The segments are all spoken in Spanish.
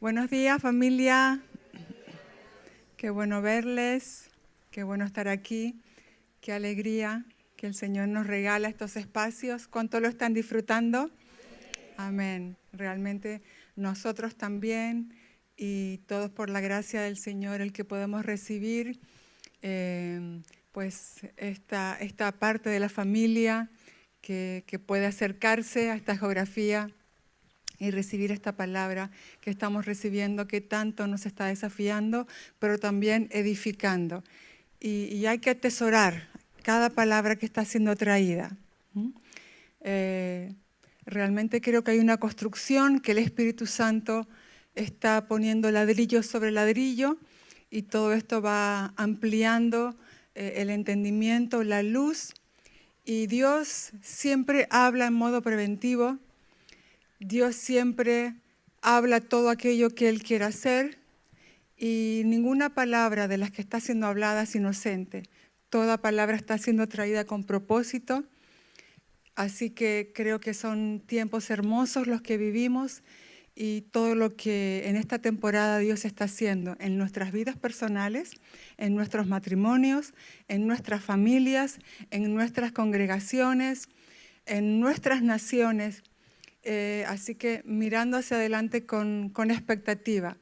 Buenos días, familia. Qué bueno verles, qué bueno estar aquí, qué alegría que el Señor nos regala estos espacios. ¿Cuánto lo están disfrutando? Amén. Realmente nosotros también y todos por la gracia del Señor el que podemos recibir pues esta parte de la familia que puede acercarse a esta geografía y recibir esta palabra que estamos recibiendo, que tanto nos está desafiando, pero también edificando. Y hay que atesorar cada palabra que está siendo traída. Realmente creo que hay una construcción que el Espíritu Santo está poniendo ladrillo sobre ladrillo y todo esto va ampliando el entendimiento, la luz, y Dios siempre habla en modo preventivo. Dios siempre habla todo aquello que Él quiere hacer y ninguna palabra de las que está siendo hablada es inocente. Toda palabra está siendo traída con propósito. Así que creo que son tiempos hermosos los que vivimos y todo lo que en esta temporada Dios está haciendo en nuestras vidas personales, en nuestros matrimonios, en nuestras familias, en nuestras congregaciones, en nuestras naciones. Así que mirando hacia adelante con expectativa.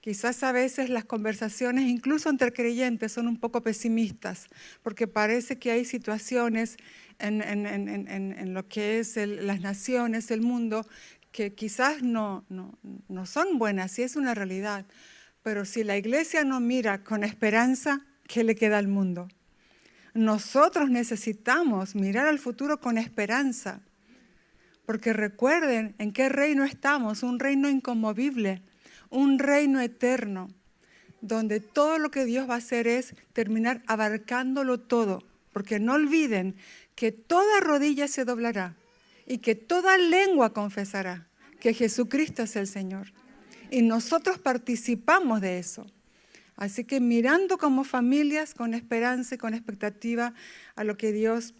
Quizás a veces las conversaciones, incluso entre creyentes, son un poco pesimistas, porque parece que hay situaciones en lo que es las naciones, el mundo, que quizás no son buenas, sí es una realidad. Pero si la iglesia no mira con esperanza, ¿qué le queda al mundo? Nosotros necesitamos mirar al futuro con esperanza. Porque recuerden en qué reino estamos, un reino inconmovible, un reino eterno, donde todo lo que Dios va a hacer es terminar abarcándolo todo. Porque no olviden que toda rodilla se doblará y que toda lengua confesará que Jesucristo es el Señor. Y nosotros participamos de eso. Así que mirando como familias, con esperanza y con expectativa a lo que Dios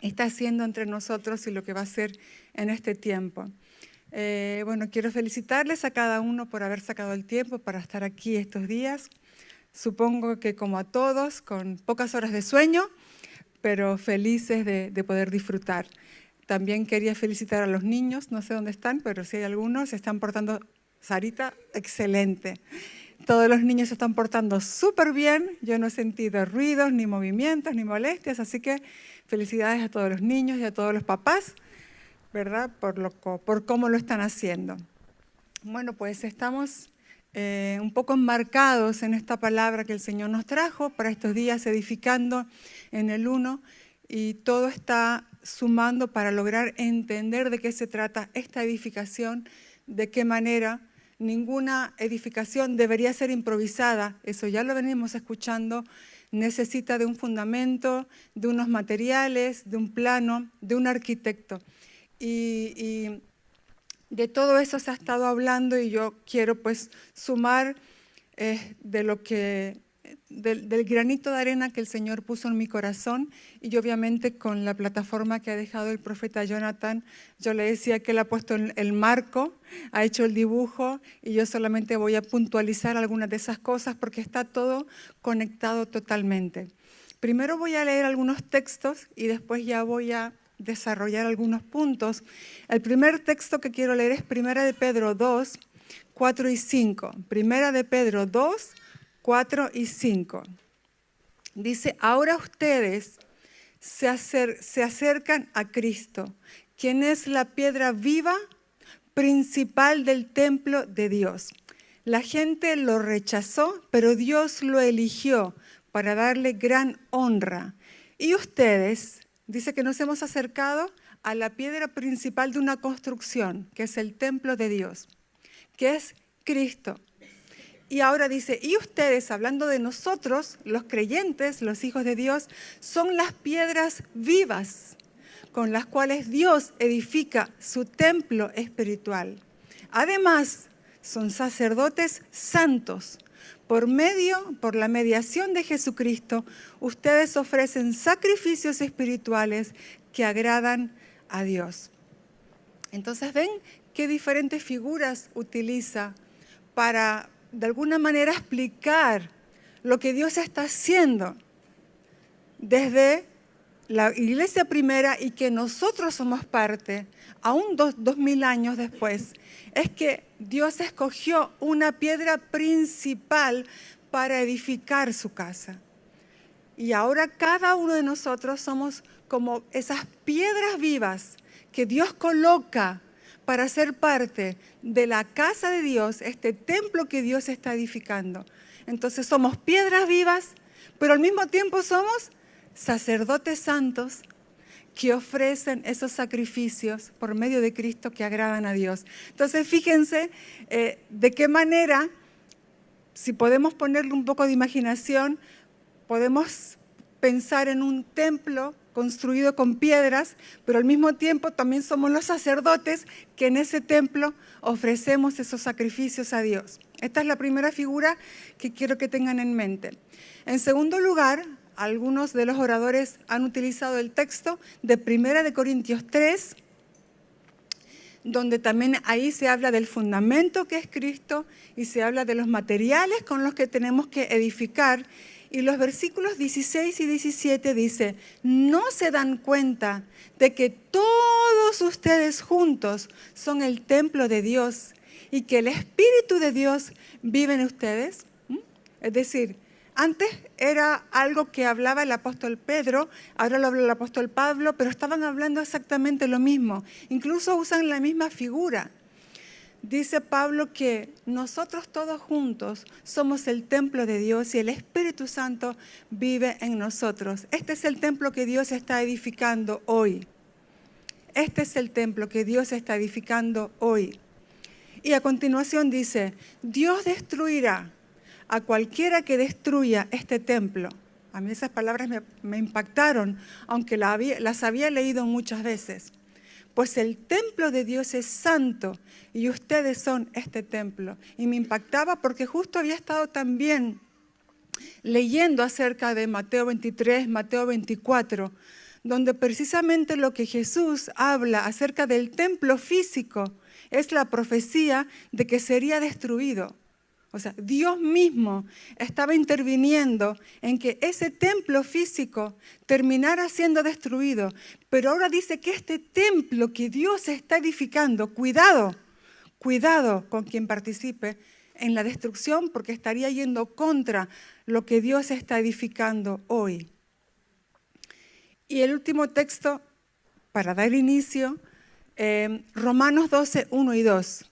está haciendo entre nosotros y lo que va a hacer en este tiempo. Bueno, quiero felicitarles a cada uno por haber sacado el tiempo para estar aquí estos días. Supongo que como a todos, con pocas horas de sueño, pero felices de poder disfrutar. También quería felicitar a los niños, no sé dónde están, pero si hay algunos, se están portando, Sarita, excelente. Todos los niños se están portando súper bien, yo no he sentido ruidos, ni movimientos, ni molestias, así que felicidades a todos los niños y a todos los papás, ¿verdad? Por cómo lo están haciendo. Bueno, pues estamos un poco enmarcados en esta palabra que el Señor nos trajo para estos días, edificando en el uno, y todo está sumando para lograr entender de qué se trata esta edificación, de qué manera. Ninguna edificación debería ser improvisada, eso ya lo venimos escuchando, necesita de un fundamento, de unos materiales, de un plano, de un arquitecto. Y de todo eso se ha estado hablando y yo quiero pues sumar del granito de arena que el Señor puso en mi corazón, y yo obviamente con la plataforma que ha dejado el profeta Jonathan, yo le decía que él ha puesto el marco, ha hecho el dibujo y yo solamente voy a puntualizar algunas de esas cosas porque está todo conectado totalmente. Primero voy a leer algunos textos y después ya voy a desarrollar algunos puntos. El primer texto que quiero leer es 1 de Pedro 2, 4 y 5. 1 de Pedro 2, 4 y 5. Dice, ahora ustedes se acercan a Cristo, quien es la piedra viva principal del templo de Dios. La gente lo rechazó, pero Dios lo eligió para darle gran honra. Y ustedes, dice que nos hemos acercado a la piedra principal de una construcción, que es el templo de Dios, que es Cristo. Y ahora dice, y ustedes, hablando de nosotros, los creyentes, los hijos de Dios, son las piedras vivas con las cuales Dios edifica su templo espiritual. Además, son sacerdotes santos. Por la mediación de Jesucristo, ustedes ofrecen sacrificios espirituales que agradan a Dios. Entonces, ¿ven qué diferentes figuras utiliza para, de alguna manera, explicar lo que Dios está haciendo desde la iglesia primera y que nosotros somos parte, aún 2000 años después, es que Dios escogió una piedra principal para edificar su casa. Y ahora cada uno de nosotros somos como esas piedras vivas que Dios coloca para ser parte de la casa de Dios, este templo que Dios está edificando. Entonces somos piedras vivas, pero al mismo tiempo somos sacerdotes santos que ofrecen esos sacrificios por medio de Cristo que agradan a Dios. Entonces fíjense de qué manera, si podemos ponerle un poco de imaginación, podemos pensar en un templo construido con piedras, pero al mismo tiempo también somos los sacerdotes que en ese templo ofrecemos esos sacrificios a Dios. Esta es la primera figura que quiero que tengan en mente. En segundo lugar, algunos de los oradores han utilizado el texto de 1 Corintios 3, donde también ahí se habla del fundamento que es Cristo y se habla de los materiales con los que tenemos que edificar. Y los versículos 16 y 17 dice, ¿no se dan cuenta de que todos ustedes juntos son el templo de Dios y que el Espíritu de Dios vive en ustedes? Es decir, antes era algo que hablaba el apóstol Pedro, ahora lo habla el apóstol Pablo, pero estaban hablando exactamente lo mismo. Incluso usan la misma figura. Dice Pablo que nosotros todos juntos somos el templo de Dios y el Espíritu Santo vive en nosotros. Este es el templo que Dios está edificando hoy. Este es el templo que Dios está edificando hoy. Y a continuación dice, Dios destruirá a cualquiera que destruya este templo. A mí esas palabras me impactaron, aunque las había leído muchas veces. Pues el templo de Dios es santo y ustedes son este templo. Y me impactaba porque justo había estado también leyendo acerca de Mateo 23, Mateo 24, donde precisamente lo que Jesús habla acerca del templo físico es la profecía de que sería destruido. O sea, Dios mismo estaba interviniendo en que ese templo físico terminara siendo destruido. Pero ahora dice que este templo que Dios está edificando, cuidado con quien participe en la destrucción, porque estaría yendo contra lo que Dios está edificando hoy. Y el último texto, para dar inicio, Romanos 12, 1 y 2.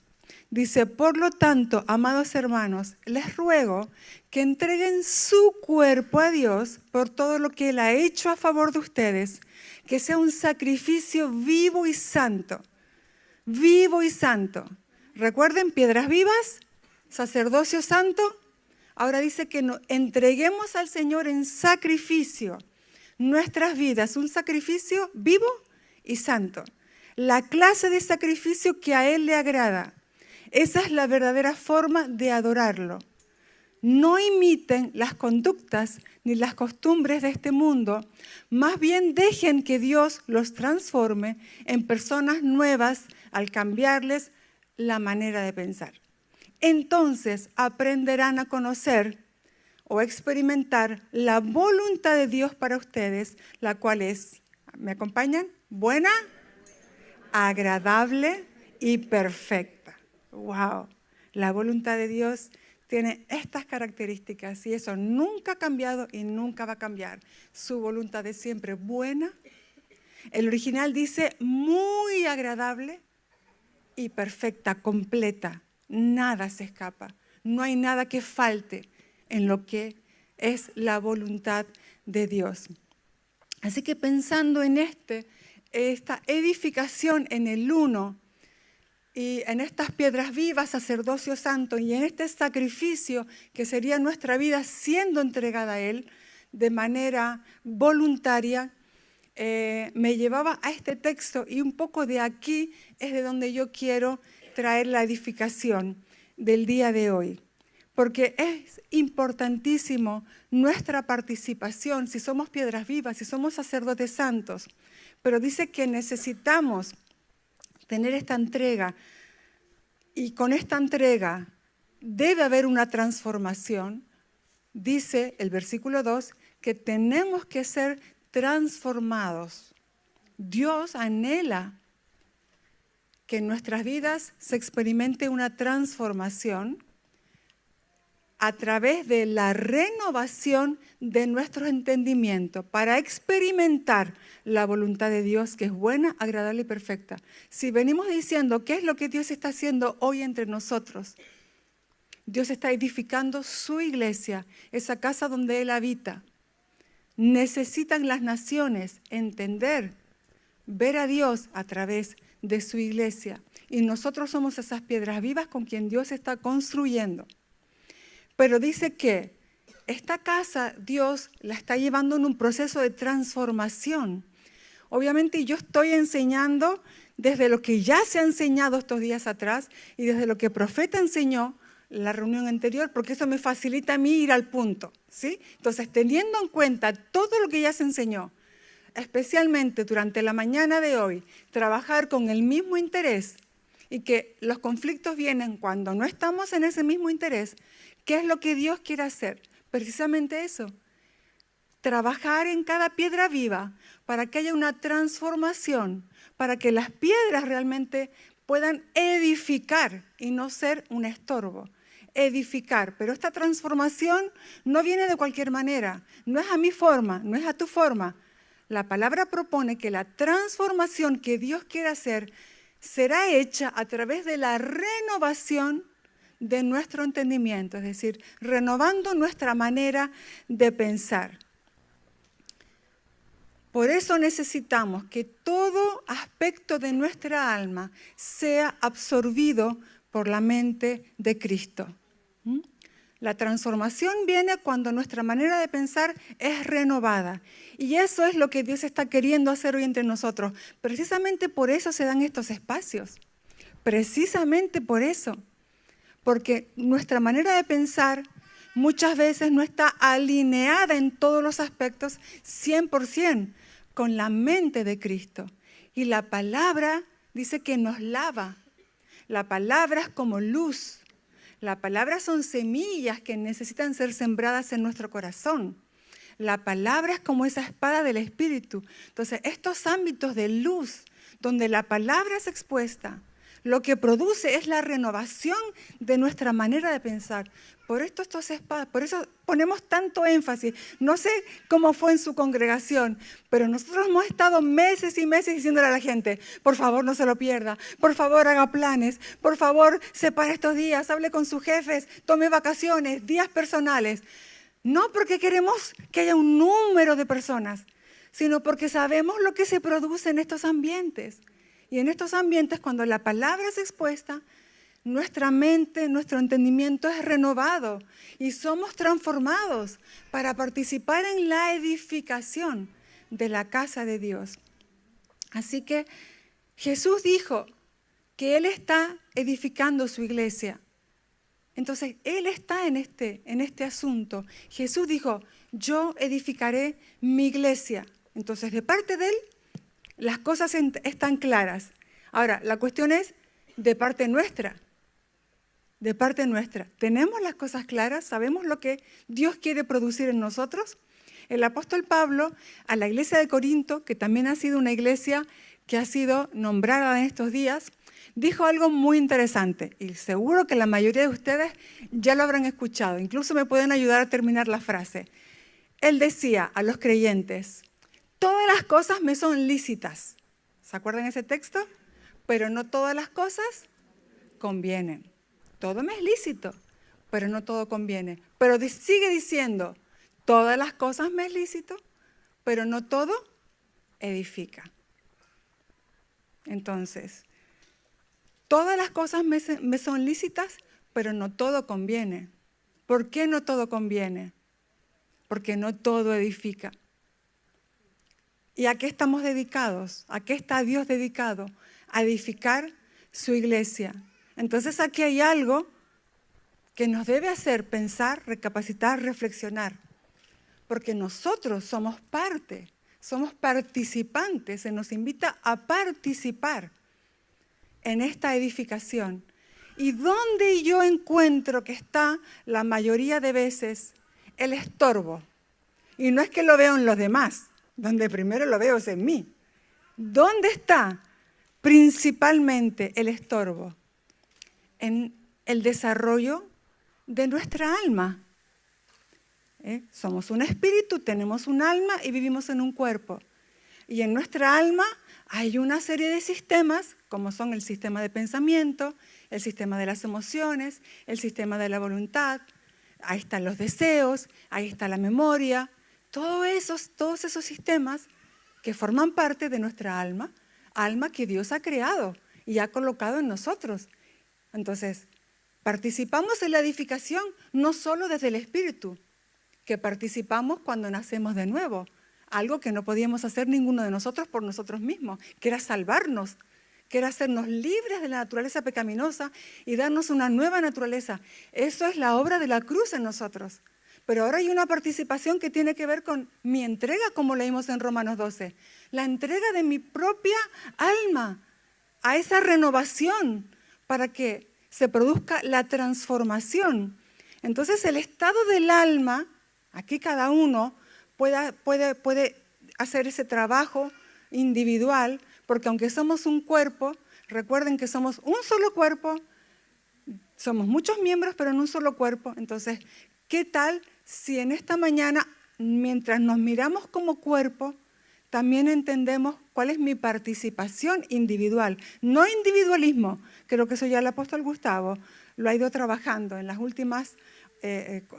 Dice, por lo tanto, amados hermanos, les ruego que entreguen su cuerpo a Dios por todo lo que Él ha hecho a favor de ustedes, que sea un sacrificio vivo y santo. Vivo y santo. Recuerden, piedras vivas, sacerdocio santo. Ahora dice que entreguemos al Señor en sacrificio nuestras vidas, un sacrificio vivo y santo. La clase de sacrificio que a Él le agrada. Esa es la verdadera forma de adorarlo. No imiten las conductas ni las costumbres de este mundo, más bien dejen que Dios los transforme en personas nuevas al cambiarles la manera de pensar. Entonces aprenderán a conocer o experimentar la voluntad de Dios para ustedes, la cual es, ¿me acompañan? Buena, agradable y perfecta. ¡Wow! La voluntad de Dios tiene estas características y eso nunca ha cambiado y nunca va a cambiar. Su voluntad es siempre buena. El original dice muy agradable y perfecta, completa. Nada se escapa. No hay nada que falte en lo que es la voluntad de Dios. Así que pensando en esta edificación en el uno, y en estas piedras vivas, sacerdocio santo, y en este sacrificio que sería nuestra vida siendo entregada a Él de manera voluntaria, me llevaba a este texto y un poco de aquí es de donde yo quiero traer la edificación del día de hoy. Porque es importantísimo nuestra participación, si somos piedras vivas, si somos sacerdotes santos, pero dice que necesitamos tener esta entrega y con esta entrega debe haber una transformación. Dice el versículo 2 que tenemos que ser transformados. Dios anhela que en nuestras vidas se experimente una transformación a través de la renovación de nuestro entendimiento para experimentar la voluntad de Dios, que es buena, agradable y perfecta. Si venimos diciendo qué es lo que Dios está haciendo hoy entre nosotros, Dios está edificando su iglesia, esa casa donde Él habita. Necesitan las naciones entender, ver a Dios a través de su iglesia. Y nosotros somos esas piedras vivas con quien Dios está construyendo. Pero dice que esta casa Dios la está llevando en un proceso de transformación. Obviamente yo estoy enseñando desde lo que ya se ha enseñado estos días atrás y desde lo que el profeta enseñó la reunión anterior, porque eso me facilita a mí ir al punto, ¿sí? Entonces, teniendo en cuenta todo lo que ya se enseñó, especialmente durante la mañana de hoy, trabajar con el mismo interés y que los conflictos vienen cuando no estamos en ese mismo interés, ¿qué es lo que Dios quiere hacer? Precisamente eso, trabajar en cada piedra viva para que haya una transformación, para que las piedras realmente puedan edificar y no ser un estorbo. Edificar, pero esta transformación no viene de cualquier manera, no es a mi forma, no es a tu forma. La palabra propone que la transformación que Dios quiere hacer será hecha a través de la renovación de nuestro entendimiento, es decir, renovando nuestra manera de pensar. Por eso necesitamos que todo aspecto de nuestra alma sea absorbido por la mente de Cristo. La transformación viene cuando nuestra manera de pensar es renovada. Y eso es lo que Dios está queriendo hacer hoy entre nosotros. Precisamente por eso se dan estos espacios. Precisamente por eso. Porque nuestra manera de pensar muchas veces no está alineada en todos los aspectos 100% con la mente de Cristo. Y la palabra dice que nos lava. La palabra es como luz. La palabra son semillas que necesitan ser sembradas en nuestro corazón. La palabra es como esa espada del Espíritu. Entonces, estos ámbitos de luz, donde la palabra es expuesta, lo que produce es la renovación de nuestra manera de pensar. Por esto estos espadas, por eso ponemos tanto énfasis. No sé cómo fue en su congregación, pero nosotros hemos estado meses y meses diciéndole a la gente, por favor no se lo pierda, por favor haga planes, por favor separe estos días, hable con sus jefes, tome vacaciones, días personales. No porque queremos que haya un número de personas, sino porque sabemos lo que se produce en estos ambientes. Y en estos ambientes, cuando la palabra es expuesta, nuestra mente, nuestro entendimiento es renovado y somos transformados para participar en la edificación de la casa de Dios. Así que Jesús dijo que Él está edificando su iglesia. Entonces, Él está en este asunto. Jesús dijo, yo edificaré mi iglesia. Entonces, de parte de Él, las cosas están claras. Ahora, la cuestión es de parte nuestra. De parte nuestra. ¿Tenemos las cosas claras? ¿Sabemos lo que Dios quiere producir en nosotros? El apóstol Pablo, a la iglesia de Corinto, que también ha sido una iglesia que ha sido nombrada en estos días, dijo algo muy interesante. Y seguro que la mayoría de ustedes ya lo habrán escuchado. Incluso me pueden ayudar a terminar la frase. Él decía a los creyentes, todas las cosas me son lícitas. ¿Se acuerdan ese texto? Pero no todas las cosas convienen. Todo me es lícito, pero no todo conviene. Pero sigue diciendo, todas las cosas me es lícito, pero no todo edifica. Entonces, todas las cosas me son lícitas, pero no todo conviene. ¿Por qué no todo conviene? Porque no todo edifica. ¿Y a qué estamos dedicados? ¿A qué está Dios dedicado? A edificar su iglesia. Entonces aquí hay algo que nos debe hacer pensar, recapacitar, reflexionar. Porque nosotros somos parte, somos participantes, se nos invita a participar en esta edificación. ¿Y dónde yo encuentro que está la mayoría de veces el estorbo? Y no es que lo veo en los demás, donde primero lo veo es en mí. ¿Dónde está principalmente el estorbo? En el desarrollo de nuestra alma. Somos un espíritu, tenemos un alma y vivimos en un cuerpo. Y en nuestra alma hay una serie de sistemas, como son el sistema de pensamiento, el sistema de las emociones, el sistema de la voluntad, ahí están los deseos, ahí está la memoria, todos esos sistemas que forman parte de nuestra alma que Dios ha creado y ha colocado en nosotros. Entonces, participamos en la edificación no solo desde el espíritu, que participamos cuando nacemos de nuevo, algo que no podíamos hacer ninguno de nosotros por nosotros mismos, que era salvarnos, que era hacernos libres de la naturaleza pecaminosa y darnos una nueva naturaleza. Eso es la obra de la cruz en nosotros. Pero ahora hay una participación que tiene que ver con mi entrega, como leímos en Romanos 12, la entrega de mi propia alma a esa renovación para que se produzca la transformación. Entonces el estado del alma, aquí cada uno puede hacer ese trabajo individual, porque aunque somos un cuerpo, recuerden que somos un solo cuerpo, somos muchos miembros, pero en un solo cuerpo. Entonces, ¿qué tal si en esta mañana, mientras nos miramos como cuerpo, también entendemos cuál es mi participación individual? No individualismo, creo que eso ya el apóstol Gustavo lo ha ido trabajando en las últimas,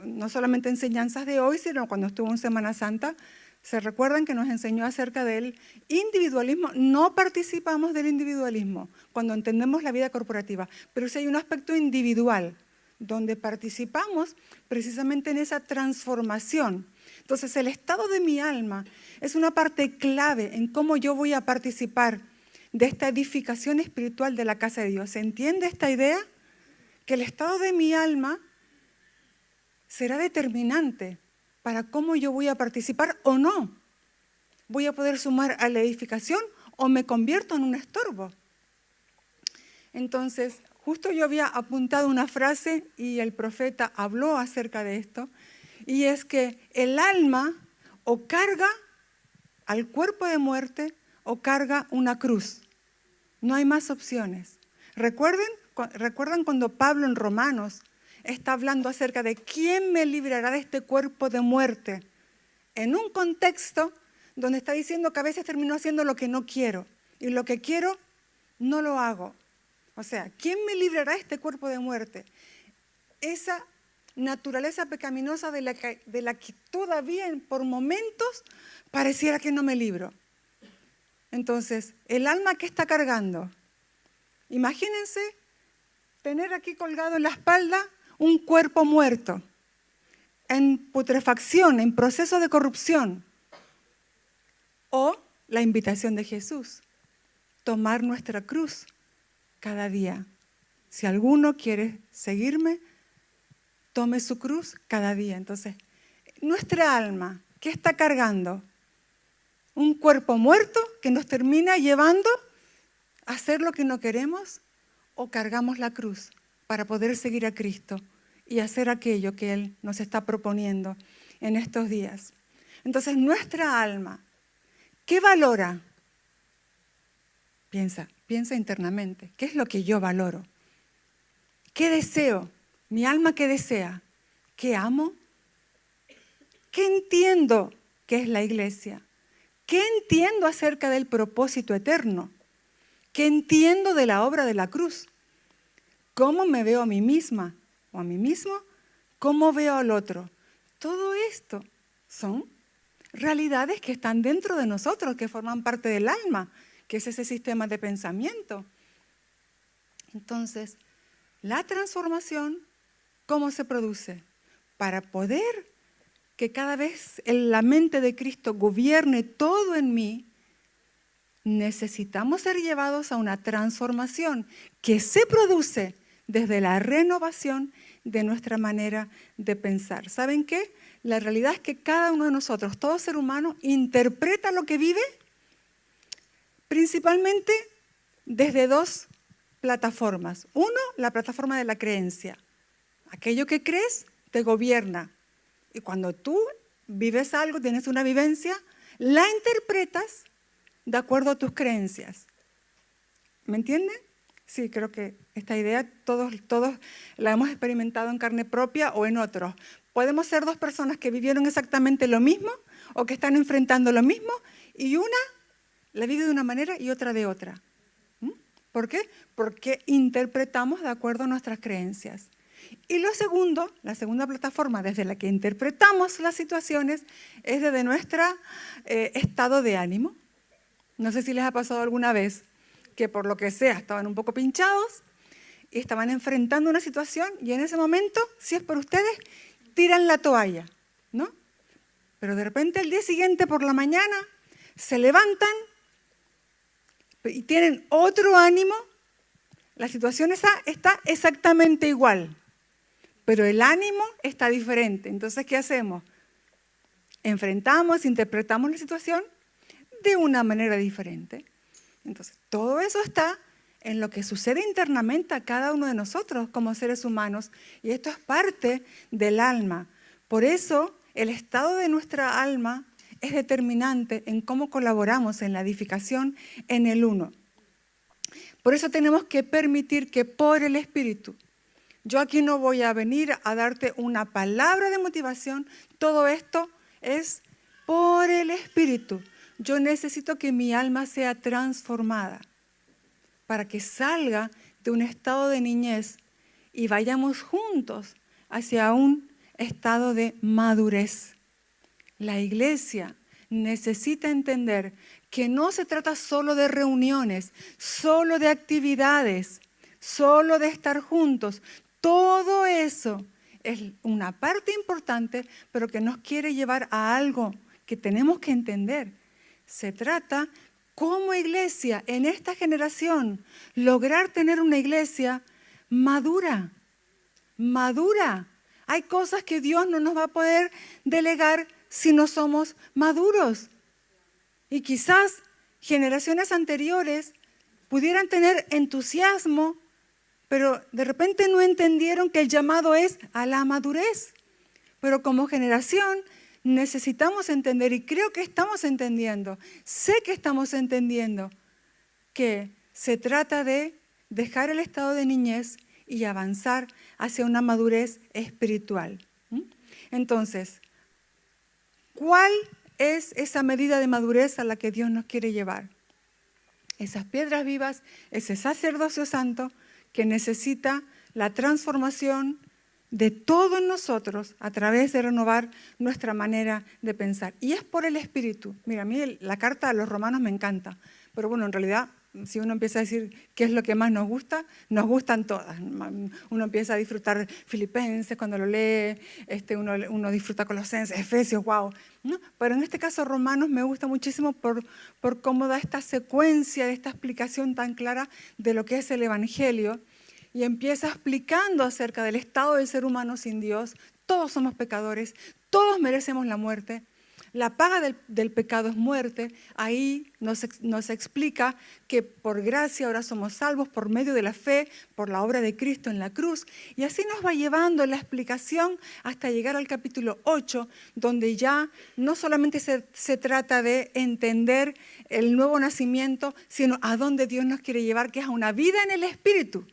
no solamente enseñanzas de hoy, sino cuando estuvo en Semana Santa. ¿Se recuerdan que nos enseñó acerca del individualismo? No participamos del individualismo cuando entendemos la vida corporativa, pero sí hay un aspecto individual donde participamos precisamente en esa transformación. Entonces, el estado de mi alma es una parte clave en cómo yo voy a participar de esta edificación espiritual de la casa de Dios. ¿Se entiende esta idea? Que el estado de mi alma será determinante para cómo yo voy a participar o no. ¿Voy a poder sumar a la edificación o me convierto en un estorbo? Entonces, justo yo había apuntado una frase y el profeta habló acerca de esto, y es que el alma o carga al cuerpo de muerte o carga una cruz. No hay más opciones. ¿Recuerdan cuando Pablo en Romanos está hablando acerca de quién me librará de este cuerpo de muerte? En un contexto donde está diciendo que a veces termino haciendo lo que no quiero y lo que quiero no lo hago. O sea, ¿quién me librará de este cuerpo de muerte? Esa naturaleza pecaminosa de la que todavía por momentos pareciera que no me libro. Entonces, el alma que está cargando, imagínense tener aquí colgado en la espalda un cuerpo muerto, en putrefacción, en proceso de corrupción, o la invitación de Jesús, tomar nuestra cruz cada día. Si alguno quiere seguirme, tome su cruz cada día. Entonces, nuestra alma, ¿qué está cargando? Un cuerpo muerto que nos termina llevando a hacer lo que no queremos, o cargamos la cruz para poder seguir a Cristo y hacer aquello que Él nos está proponiendo en estos días. Entonces, nuestra alma, ¿qué valora? Piensa internamente. ¿Qué es lo que yo valoro? ¿Qué deseo? Mi alma, ¿qué desea? ¿Qué amo? ¿Qué entiendo que es la iglesia? ¿Qué entiendo acerca del propósito eterno? ¿Qué entiendo de la obra de la cruz? ¿Cómo me veo a mí misma o a mí mismo? ¿Cómo veo al otro? Todo esto son realidades que están dentro de nosotros, que forman parte del alma, que es ese sistema de pensamiento. Entonces, la transformación, ¿cómo se produce? Para poder que cada vez la mente de Cristo gobierne todo en mí, necesitamos ser llevados a una transformación que se produce desde la renovación de nuestra manera de pensar. ¿Saben qué? La realidad es que cada uno de nosotros, todo ser humano, interpreta lo que vive principalmente desde dos plataformas. Uno, la plataforma de la creencia. Aquello que crees te gobierna. Y cuando tú vives algo, tienes una vivencia, la interpretas de acuerdo a tus creencias. ¿Me entienden? Sí, creo que esta idea todos la hemos experimentado en carne propia o en otros. Podemos ser dos personas que vivieron exactamente lo mismo o que están enfrentando lo mismo y una la vive de una manera y otra de otra. ¿Por qué? Porque interpretamos de acuerdo a nuestras creencias. Y lo segundo, la segunda plataforma desde la que interpretamos las situaciones es desde nuestro estado de ánimo. No sé si les ha pasado alguna vez que por lo que sea estaban un poco pinchados y estaban enfrentando una situación y en ese momento, si es por ustedes, tiran la toalla, ¿no? Pero de repente el día siguiente por la mañana se levantan y tienen otro ánimo, la situación está exactamente igual, pero el ánimo está diferente. Entonces, ¿qué hacemos? Enfrentamos, interpretamos la situación de una manera diferente. Entonces, todo eso está en lo que sucede internamente a cada uno de nosotros como seres humanos, y esto es parte del alma. Por eso, el estado de nuestra alma es determinante en cómo colaboramos en la edificación en el uno. Por eso tenemos que permitir que por el Espíritu, yo aquí no voy a venir a darte una palabra de motivación, todo esto es por el Espíritu. Yo necesito que mi alma sea transformada para que salga de un estado de niñez y vayamos juntos hacia un estado de madurez. La iglesia necesita entender que no se trata solo de reuniones, solo de actividades, solo de estar juntos. Todo eso es una parte importante, pero que nos quiere llevar a algo que tenemos que entender. Se trata, como iglesia, en esta generación, lograr tener una iglesia madura, madura. Hay cosas que Dios no nos va a poder delegar si no somos maduros. Y quizás generaciones anteriores pudieran tener entusiasmo, pero de repente no entendieron que el llamado es a la madurez. Pero como generación necesitamos entender, y creo que estamos entendiendo, sé que estamos entendiendo, que se trata de dejar el estado de niñez y avanzar hacia una madurez espiritual. Entonces, ¿cuál es esa medida de madurez a la que Dios nos quiere llevar? Esas piedras vivas, ese sacerdocio santo que necesita la transformación de todo en nosotros a través de renovar nuestra manera de pensar. Y es por el Espíritu. Mira, a mí la carta a los romanos me encanta, pero bueno, en realidad, si uno empieza a decir qué es lo que más nos gustan todas. Uno empieza a disfrutar Filipenses cuando lo lee, uno disfruta Colosenses, Efesios, wow. ¿No? Pero en este caso Romanos me gusta muchísimo por cómo da esta secuencia, de esta explicación tan clara de lo que es el Evangelio, y empieza explicando acerca del estado del ser humano sin Dios. Todos somos pecadores, todos merecemos la muerte. La paga del pecado es muerte. Ahí nos explica que por gracia ahora somos salvos por medio de la fe, por la obra de Cristo en la cruz. Y así nos va llevando la explicación hasta llegar al capítulo 8, donde ya no solamente se trata de entender el nuevo nacimiento, sino a dónde Dios nos quiere llevar, que es a una vida en el Espíritu.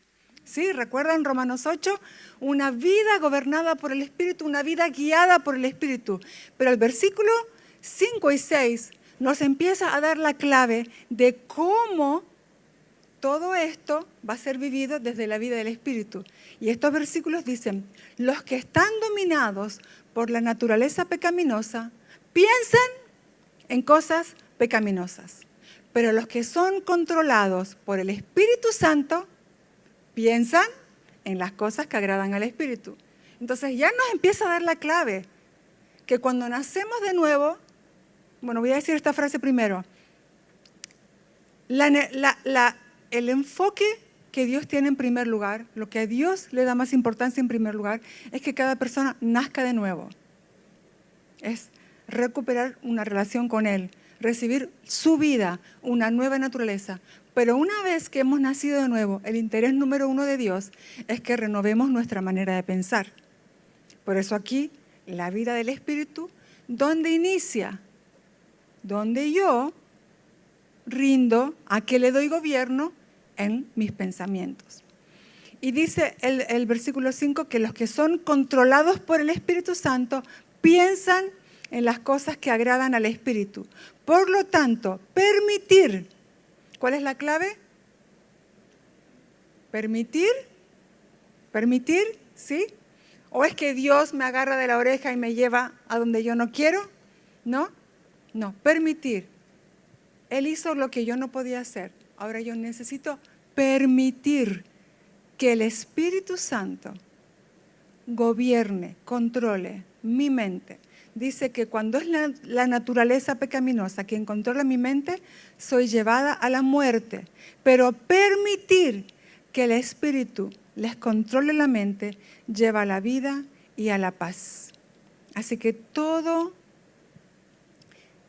¿Sí? ¿Recuerdan Romanos 8? Una vida gobernada por el Espíritu, una vida guiada por el Espíritu. Pero el versículo 5 y 6 nos empieza a dar la clave de cómo todo esto va a ser vivido desde la vida del Espíritu. Y estos versículos dicen, los que están dominados por la naturaleza pecaminosa piensan en cosas pecaminosas. Pero los que son controlados por el Espíritu Santo piensan en las cosas que agradan al Espíritu. Entonces ya nos empieza a dar la clave, que cuando nacemos de nuevo, bueno, voy a decir esta frase primero, el enfoque que Dios tiene en primer lugar, lo que a Dios le da más importancia en primer lugar, es que cada persona nazca de nuevo. Es recuperar una relación con Él, recibir su vida, una nueva naturaleza. Pero una vez que hemos nacido de nuevo, el interés número uno de Dios es que renovemos nuestra manera de pensar. Por eso aquí, la vida del Espíritu, ¿dónde inicia? Donde yo rindo, ¿a qué le doy gobierno? En mis pensamientos. Y dice el versículo 5 que los que son controlados por el Espíritu Santo piensan en las cosas que agradan al Espíritu. Por lo tanto, permitir. ¿Cuál es la clave? Permitir. Permitir, ¿sí? ¿O es que Dios me agarra de la oreja y me lleva a donde yo no quiero? ¿No? No, permitir. Él hizo lo que yo no podía hacer. Ahora yo necesito permitir que el Espíritu Santo gobierne, controle mi mente. Dice que cuando es la naturaleza pecaminosa quien controla mi mente, soy llevada a la muerte. Pero permitir que el Espíritu les controle la mente lleva a la vida y a la paz. Así que todo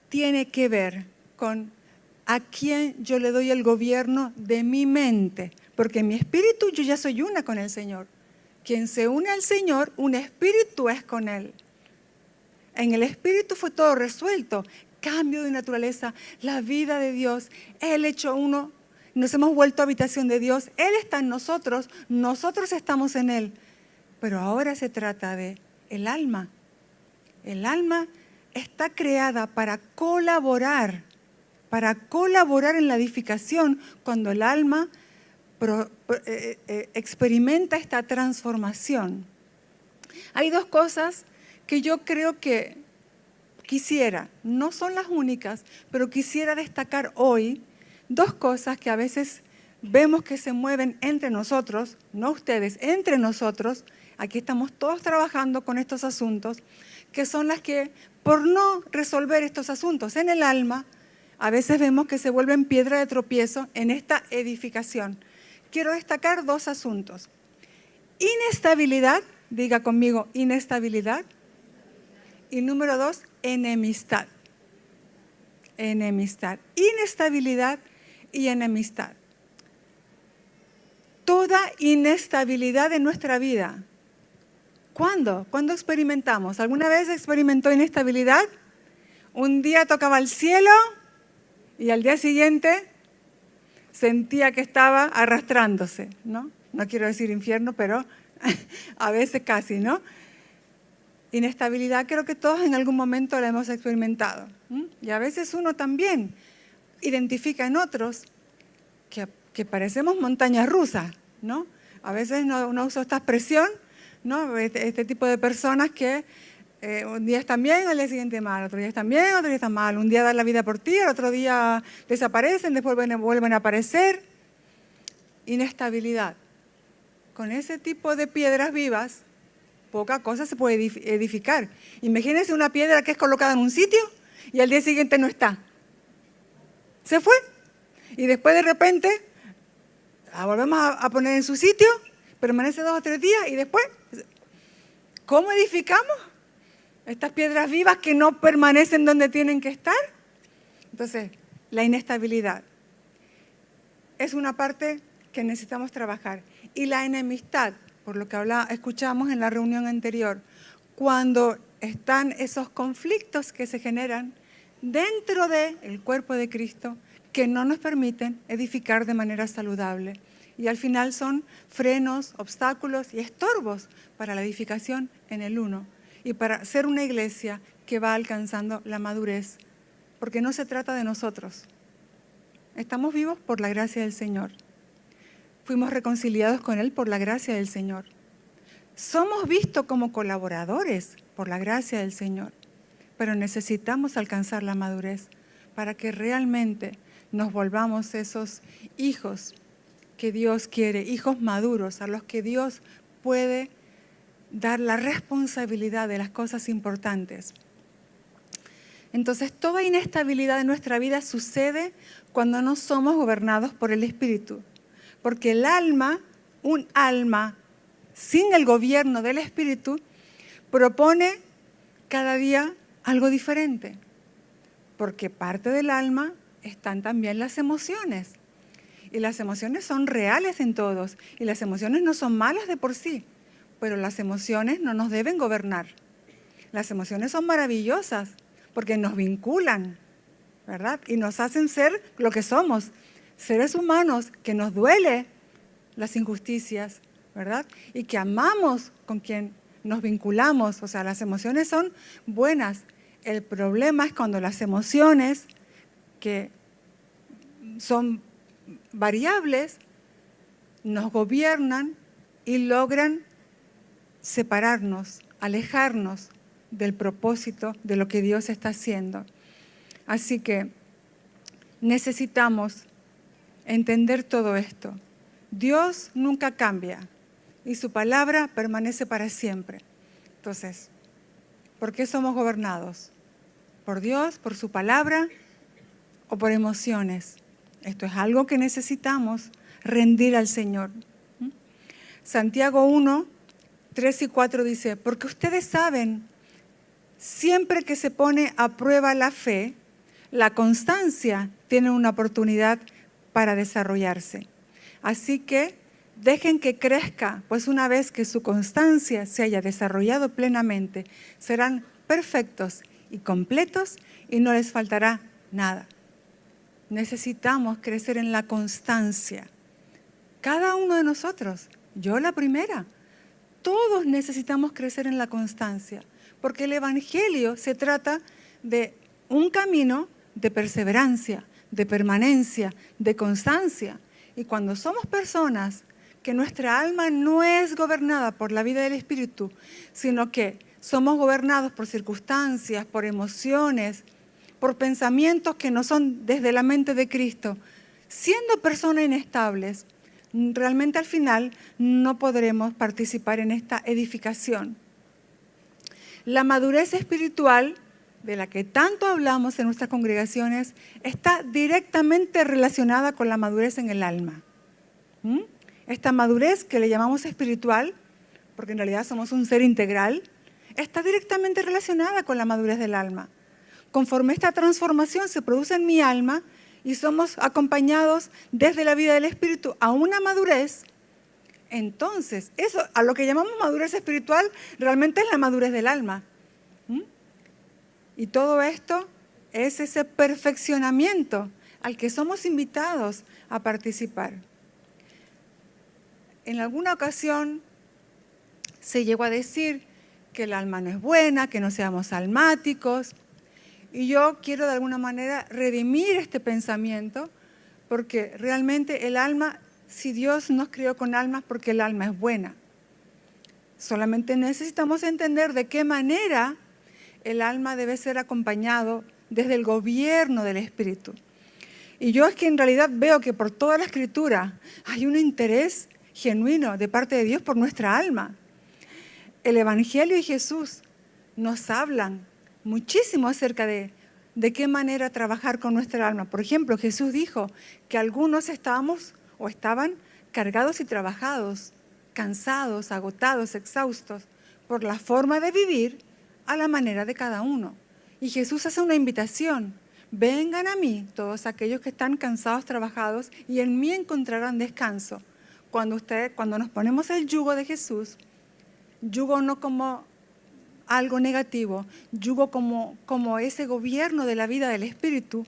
tiene que ver con a quién yo le doy el gobierno de mi mente. Porque en mi espíritu yo ya soy una con el Señor. Quien se une al Señor, un espíritu es con Él. En el espíritu fue todo resuelto. Cambio de naturaleza, la vida de Dios, Él hecho uno. Nos hemos vuelto habitación de Dios. Él está en nosotros, nosotros estamos en Él. Pero ahora se trata de el alma. El alma está creada para colaborar en la edificación cuando el alma experimenta esta transformación. Hay dos cosas que yo creo que quisiera, no son las únicas, pero quisiera destacar hoy, dos cosas que a veces vemos que se mueven entre nosotros, no ustedes, entre nosotros. Aquí estamos todos trabajando con estos asuntos, que son las que, por no resolver estos asuntos en el alma, a veces vemos que se vuelven piedra de tropiezo en esta edificación. Quiero destacar dos asuntos. Inestabilidad, diga conmigo, inestabilidad. Y número 2, enemistad. Enemistad. Inestabilidad y enemistad. Toda inestabilidad en nuestra vida. ¿Cuándo? ¿Cuándo experimentamos? ¿Alguna vez experimentó inestabilidad? Un día tocaba el cielo y al día siguiente sentía que estaba arrastrándose, ¿no? No quiero decir infierno, pero a veces casi, ¿no? Inestabilidad creo que todos en algún momento la hemos experimentado. Y a veces uno también identifica en otros que parecemos montañas rusas, ¿no? A veces no uso esta expresión, ¿no? Este tipo de personas que un día están bien, al día siguiente mal, otro día están bien, otro día están mal. Un día dan la vida por ti, el otro día desaparecen, después vuelven a aparecer. Inestabilidad. Con ese tipo de piedras vivas, poca cosa se puede edificar. Imagínense una piedra que es colocada en un sitio y al día siguiente no está. Se fue. Y después de repente la volvemos a poner en su sitio, permanece 2 o 3 días y después, ¿cómo edificamos estas piedras vivas que no permanecen donde tienen que estar? Entonces, la inestabilidad es una parte que necesitamos trabajar. Y la enemistad, por lo que escuchamos en la reunión anterior, cuando están esos conflictos que se generan dentro del cuerpo de Cristo que no nos permiten edificar de manera saludable. Y al final son frenos, obstáculos y estorbos para la edificación en el uno y para ser una iglesia que va alcanzando la madurez. Porque no se trata de nosotros. Estamos vivos por la gracia del Señor. Fuimos reconciliados con Él por la gracia del Señor. Somos vistos como colaboradores por la gracia del Señor. Pero necesitamos alcanzar la madurez para que realmente nos volvamos esos hijos que Dios quiere, hijos maduros a los que Dios puede dar la responsabilidad de las cosas importantes. Entonces, toda inestabilidad en nuestra vida sucede cuando no somos gobernados por el Espíritu. Porque el alma, un alma sin el gobierno del Espíritu, propone cada día algo diferente. Porque parte del alma están también las emociones. Y las emociones son reales en todos. Y las emociones no son malas de por sí. Pero las emociones no nos deben gobernar. Las emociones son maravillosas porque nos vinculan, ¿verdad? Y nos hacen ser lo que somos. Seres humanos que nos duele las injusticias, ¿verdad? Y que amamos con quien nos vinculamos. O sea, las emociones son buenas. El problema es cuando las emociones que son variables nos gobiernan y logran separarnos, alejarnos del propósito de lo que Dios está haciendo. Así que necesitamos entender todo esto. Dios nunca cambia y su palabra permanece para siempre. Entonces, ¿por qué somos gobernados? ¿Por Dios, por su palabra o por emociones? Esto es algo que necesitamos rendir al Señor. Santiago 1, 3 y 4 dice, porque ustedes saben, siempre que se pone a prueba la fe, la constancia tiene una oportunidad para desarrollarse. Así que dejen que crezca, pues una vez que su constancia se haya desarrollado plenamente, serán perfectos y completos y no les faltará nada. Necesitamos crecer en la constancia. Cada uno de nosotros, yo la primera, todos necesitamos crecer en la constancia, porque el Evangelio se trata de un camino de perseverancia, de permanencia, de constancia. Y cuando somos personas que nuestra alma no es gobernada por la vida del Espíritu, sino que somos gobernados por circunstancias, por emociones, por pensamientos que no son desde la mente de Cristo, siendo personas inestables, realmente al final no podremos participar en esta edificación. La madurez espiritual, de la que tanto hablamos en nuestras congregaciones, está directamente relacionada con la madurez en el alma. Esta madurez que le llamamos espiritual, porque en realidad somos un ser integral, está directamente relacionada con la madurez del alma. Conforme esta transformación se produce en mi alma y somos acompañados desde la vida del Espíritu a una madurez, entonces eso a lo que llamamos madurez espiritual realmente es la madurez del alma. Y todo esto es ese perfeccionamiento al que somos invitados a participar. En alguna ocasión se llegó a decir que el alma no es buena, que no seamos almáticos. Y yo quiero de alguna manera redimir este pensamiento, porque realmente el alma, si Dios nos creó con almas, porque el alma es buena. Solamente necesitamos entender de qué manera el alma debe ser acompañado desde el gobierno del Espíritu. Y yo es que en realidad veo que por toda la Escritura hay un interés genuino de parte de Dios por nuestra alma. El Evangelio y Jesús nos hablan muchísimo acerca de qué manera trabajar con nuestra alma. Por ejemplo, Jesús dijo que algunos estaban cargados y trabajados, cansados, agotados, exhaustos, por la forma de vivir a la manera de cada uno. Y Jesús hace una invitación: vengan a mí todos aquellos que están cansados, trabajados, y en mí encontrarán descanso. Cuando nos ponemos el yugo de Jesús, yugo no como algo negativo, yugo como ese gobierno de la vida del Espíritu,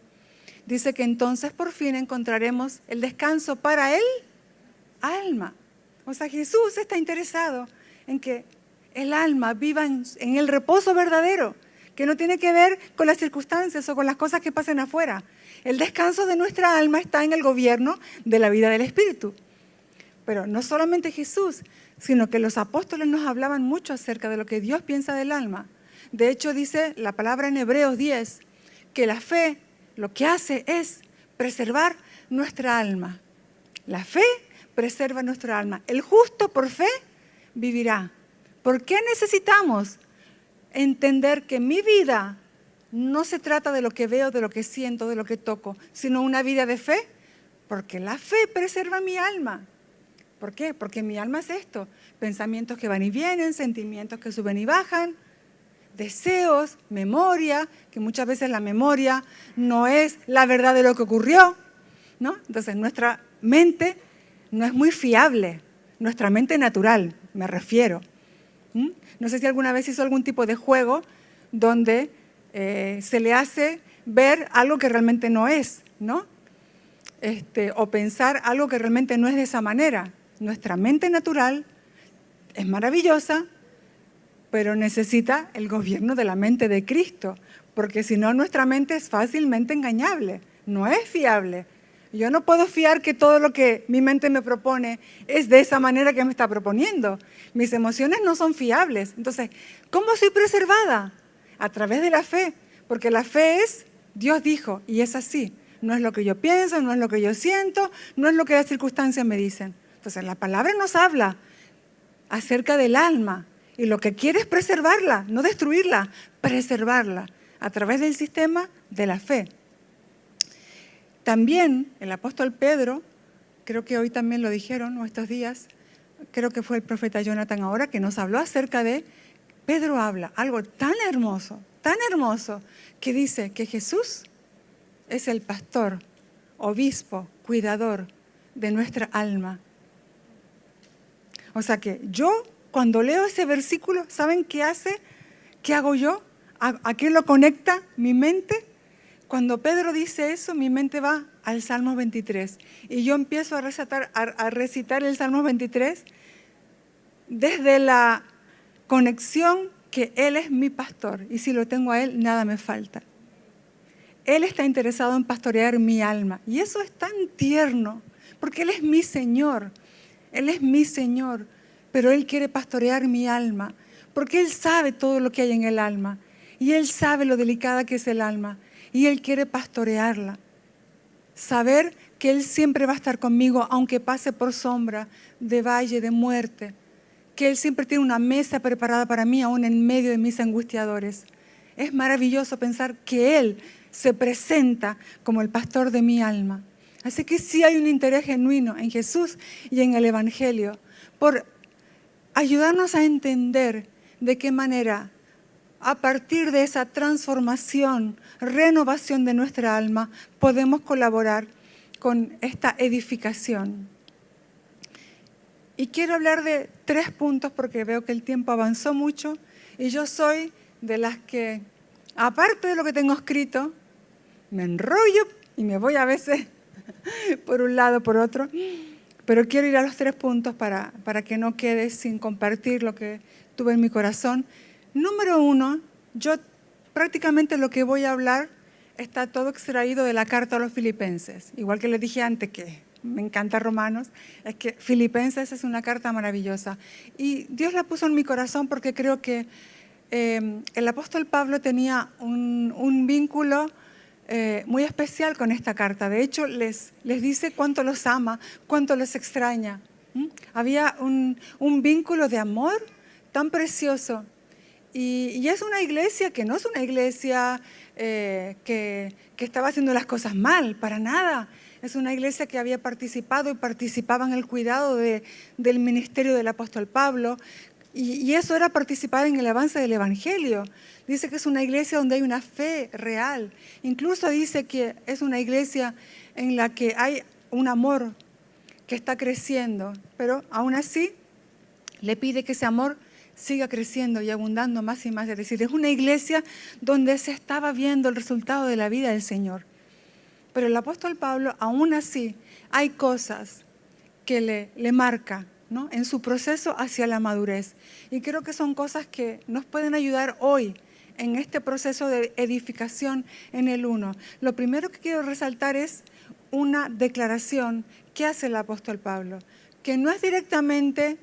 dice que entonces por fin encontraremos el descanso para el alma. O sea, Jesús está interesado en que el alma viva en el reposo verdadero, que no tiene que ver con las circunstancias o con las cosas que pasen afuera. El descanso de nuestra alma está en el gobierno de la vida del Espíritu. Pero no solamente Jesús, sino que los apóstoles nos hablaban mucho acerca de lo que Dios piensa del alma. De hecho, dice la palabra en Hebreos 10, que la fe lo que hace es preservar nuestra alma. La fe preserva nuestra alma. El justo por fe vivirá. ¿Por qué necesitamos entender que mi vida no se trata de lo que veo, de lo que siento, de lo que toco, sino una vida de fe? Porque la fe preserva mi alma. ¿Por qué? Porque mi alma es esto: pensamientos que van y vienen, sentimientos que suben y bajan, deseos, memoria, que muchas veces la memoria no es la verdad de lo que ocurrió, ¿no? Entonces nuestra mente no es muy fiable, nuestra mente natural, me refiero. No sé si alguna vez hizo algún tipo de juego donde se le hace ver algo que realmente no es, ¿no? O pensar algo que realmente no es de esa manera. Nuestra mente natural es maravillosa, pero necesita el gobierno de la mente de Cristo, porque si no, nuestra mente es fácilmente engañable, no es fiable. Yo no puedo fiar que todo lo que mi mente me propone es de esa manera que me está proponiendo. Mis emociones no son fiables. Entonces, ¿cómo soy preservada? A través de la fe, porque la fe es, Dios dijo, y es así. No es lo que yo pienso, no es lo que yo siento, no es lo que las circunstancias me dicen. Entonces, la palabra nos habla acerca del alma, y lo que quiere es preservarla, no destruirla, preservarla a través del sistema de la fe. También el apóstol Pedro, creo que hoy también lo dijeron, o estos días, creo que fue el profeta Jonathan ahora, que nos habló acerca de, Pedro habla algo tan hermoso, que dice que Jesús es el pastor, obispo, cuidador de nuestra alma. O sea que yo, cuando leo ese versículo, ¿saben qué hace? ¿Qué hago yo? ¿A qué lo conecta mi mente? Cuando Pedro dice eso, mi mente va al Salmo 23. Y yo empiezo a recitar el Salmo 23 desde la conexión que Él es mi pastor. Y si lo tengo a Él, nada me falta. Él está interesado en pastorear mi alma. Y eso es tan tierno, porque Él es mi Señor. Él es mi Señor, pero Él quiere pastorear mi alma, porque Él sabe todo lo que hay en el alma, y Él sabe lo delicada que es el alma, y Él quiere pastorearla. Saber que Él siempre va a estar conmigo, aunque pase por sombra de valle, de muerte, que Él siempre tiene una mesa preparada para mí, aún en medio de mis angustiadores. Es maravilloso pensar que Él se presenta como el pastor de mi alma. Así que sí hay un interés genuino en Jesús y en el Evangelio por ayudarnos a entender de qué manera, a partir de esa transformación, renovación de nuestra alma, podemos colaborar con esta edificación. Y quiero hablar de 3 puntos porque veo que el tiempo avanzó mucho y yo soy de las que, aparte de lo que tengo escrito, me enrollo y me voy a veces por un lado, por otro, pero quiero ir a los 3 puntos para que no quede sin compartir lo que tuve en mi corazón. Número 1, yo prácticamente lo que voy a hablar está todo extraído de la carta a los Filipenses. Igual que les dije antes que me encanta Romanos, es que Filipenses es una carta maravillosa. Y Dios la puso en mi corazón porque creo que el apóstol Pablo tenía un vínculo muy especial con esta carta. De hecho, les dice cuánto los ama, cuánto los extraña. Había un vínculo de amor tan precioso. Y es una iglesia que no es una iglesia que estaba haciendo las cosas mal, para nada. Es una iglesia que había participado y participaba en el cuidado del ministerio del apóstol Pablo. Y eso era participar en el avance del Evangelio. Dice que es una iglesia donde hay una fe real. Incluso dice que es una iglesia en la que hay un amor que está creciendo. Pero aún así le pide que ese amor siga creciendo y abundando más y más. Es decir, es una iglesia donde se estaba viendo el resultado de la vida del Señor. Pero el apóstol Pablo, aún así, hay cosas que le marca, ¿no?, en su proceso hacia la madurez. Y creo que son cosas que nos pueden ayudar hoy en este proceso de edificación en el uno. Lo primero que quiero resaltar es una declaración que hace el apóstol Pablo, que no es directamente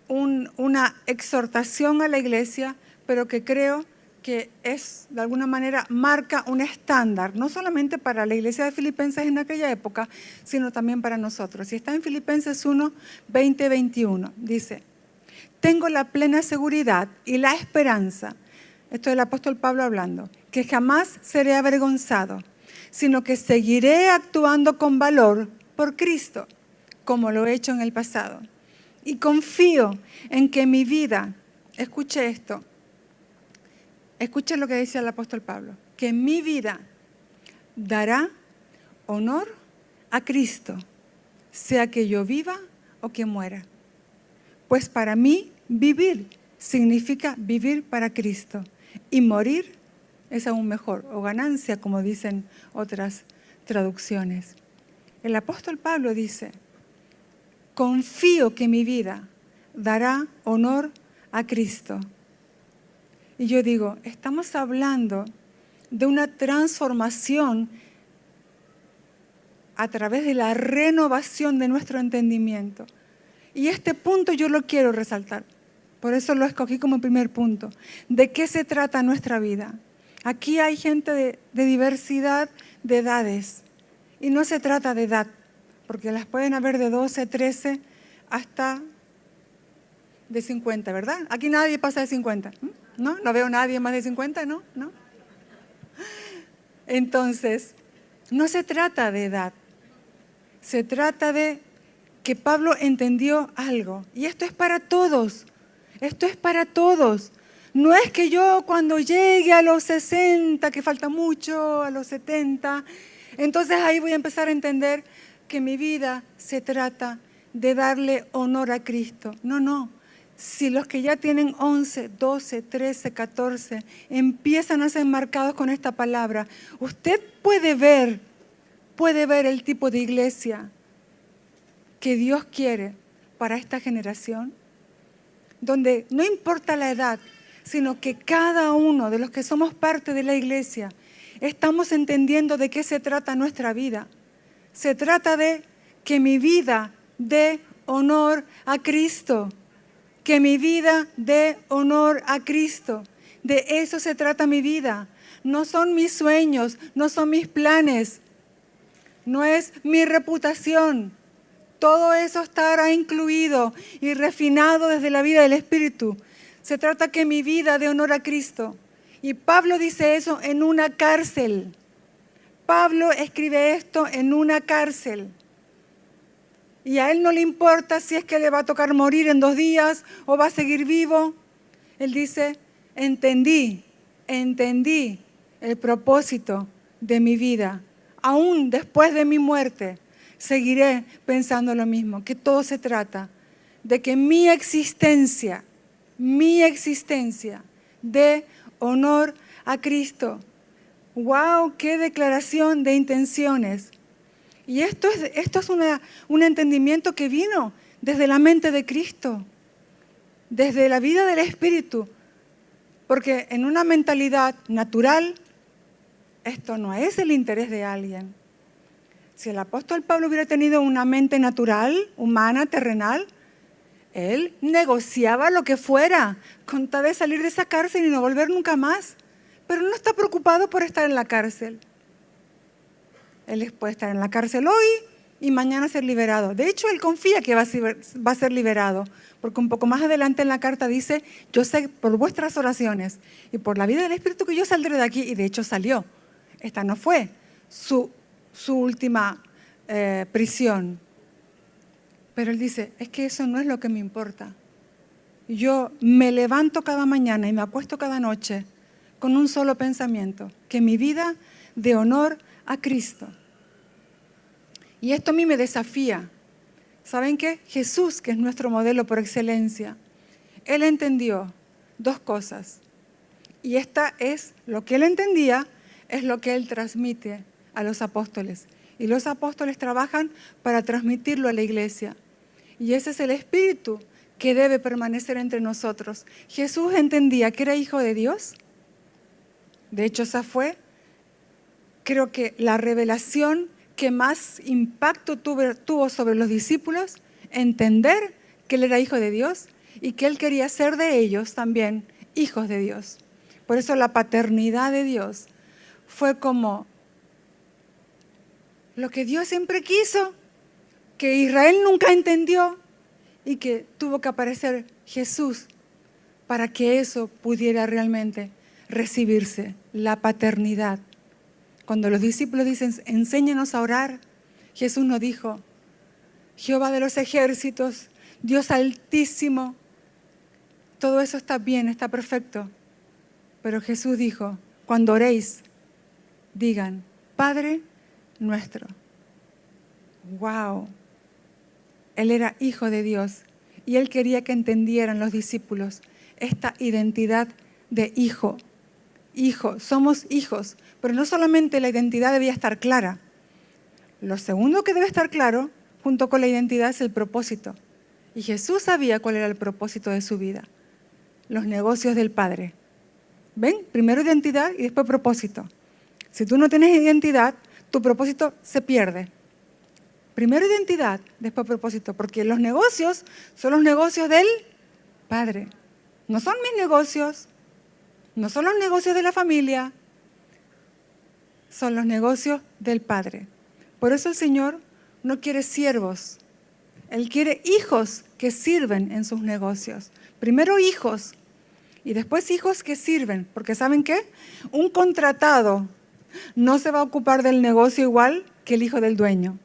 una exhortación a la iglesia, pero que creo que es, de alguna manera, marca un estándar, no solamente para la iglesia de Filipenses en aquella época, sino también para nosotros. Y está en Filipenses 1, 20, 21. Dice, tengo la plena seguridad y la esperanza, esto es el apóstol Pablo hablando, que jamás seré avergonzado, sino que seguiré actuando con valor por Cristo, como lo he hecho en el pasado. Y confío en que mi vida, escuche esto, escuchen lo que dice el apóstol Pablo, que mi vida dará honor a Cristo. sea que yo viva o que muera. Pues para mí, vivir significa vivir para Cristo y morir es aún mejor, o ganancia, como dicen otras traducciones. El apóstol Pablo dice, confío que mi vida dará honor a Cristo. Y yo digo, estamos hablando de una transformación a través de la renovación de nuestro entendimiento. Y este punto yo lo quiero resaltar. Por eso lo escogí como primer punto. ¿De qué se trata nuestra vida? Aquí hay gente de diversidad de edades. Y no se trata de edad, porque las pueden haber de 12, 13 hasta de 50, ¿verdad? Aquí nadie pasa de 50. ¿No? No veo a nadie más de 50, ¿no? ¿No? Entonces, no se trata de edad. Se trata de que Pablo entendió algo. Y esto es para todos. Esto es para todos. No es que yo cuando llegue a los 60, que falta mucho, a los 70, entonces ahí voy a empezar a entender que mi vida se trata de darle honor a Cristo. No, no. Si los que ya tienen 11, 12, 13, 14 empiezan a ser marcados con esta palabra, usted puede ver el tipo de iglesia que Dios quiere para esta generación, donde no importa la edad, sino que cada uno de los que somos parte de la iglesia estamos entendiendo de qué se trata nuestra vida. Se trata de que mi vida dé honor a Cristo. Que mi vida dé honor a Cristo. De eso se trata mi vida. No son mis sueños, no son mis planes, no es mi reputación. Todo eso estará incluido y refinado desde la vida del Espíritu. Se trata que mi vida dé honor a Cristo. Y Pablo dice eso en una cárcel. Pablo escribe esto en una cárcel. Y a él no le importa si es que le va a tocar morir en 2 días o va a seguir vivo. Él dice, entendí el propósito de mi vida. Aún después de mi muerte, seguiré pensando lo mismo, que todo se trata de que mi existencia dé honor a Cristo. ¡Wow! ¡Qué declaración de intenciones! Y esto es un entendimiento que vino desde la mente de Cristo, desde la vida del Espíritu. Porque en una mentalidad natural, esto no es el interés de alguien. Si el apóstol Pablo hubiera tenido una mente natural, humana, terrenal, él negociaba lo que fuera, con tal de salir de esa cárcel y no volver nunca más. Pero no está preocupado por estar en la cárcel. Él puede estar en la cárcel hoy y mañana ser liberado. De hecho, él confía que va a ser liberado, porque un poco más adelante en la carta dice, yo sé por vuestras oraciones y por la vida del Espíritu que yo saldré de aquí, y de hecho salió. Esta no fue su última prisión. Pero él dice, es que eso no es lo que me importa. Yo me levanto cada mañana y me acuesto cada noche con un solo pensamiento, que mi vida dé honor a Cristo. Y esto a mí me desafía. ¿Saben qué? Jesús, que es nuestro modelo por excelencia, Él entendió 2 cosas. Y esta es lo que Él entendía, es lo que Él transmite a los apóstoles. Y los apóstoles trabajan para transmitirlo a la iglesia. Y ese es el espíritu que debe permanecer entre nosotros. Jesús entendía que era hijo de Dios. De hecho, esa fue, creo que la revelación que más impacto tuvo sobre los discípulos, entender que Él era hijo de Dios y que Él quería ser de ellos también hijos de Dios. Por eso la paternidad de Dios fue como lo que Dios siempre quiso, que Israel nunca entendió y que tuvo que aparecer Jesús para que eso pudiera realmente recibirse, la paternidad. Cuando los discípulos dicen, enséñanos a orar, Jesús nos dijo, Jehová de los ejércitos, Dios altísimo, todo eso está bien, está perfecto. Pero Jesús dijo, cuando oréis, digan, Padre nuestro. ¡Wow! Él era hijo de Dios y Él quería que entendieran los discípulos esta identidad de hijo. Hijo, somos hijos, pero no solamente la identidad debía estar clara. Lo segundo que debe estar claro, junto con la identidad, es el propósito. Y Jesús sabía cuál era el propósito de su vida. Los negocios del Padre. ¿Ven? Primero identidad y después propósito. Si tú no tienes identidad, tu propósito se pierde. Primero identidad, después propósito, porque los negocios son los negocios del Padre. No son mis negocios, no son los negocios de la familia, son los negocios del Padre. Por eso el Señor no quiere siervos, Él quiere hijos que sirven en sus negocios. Primero hijos y después hijos que sirven, porque ¿saben qué? Un contratado no se va a ocupar del negocio igual que el hijo del dueño.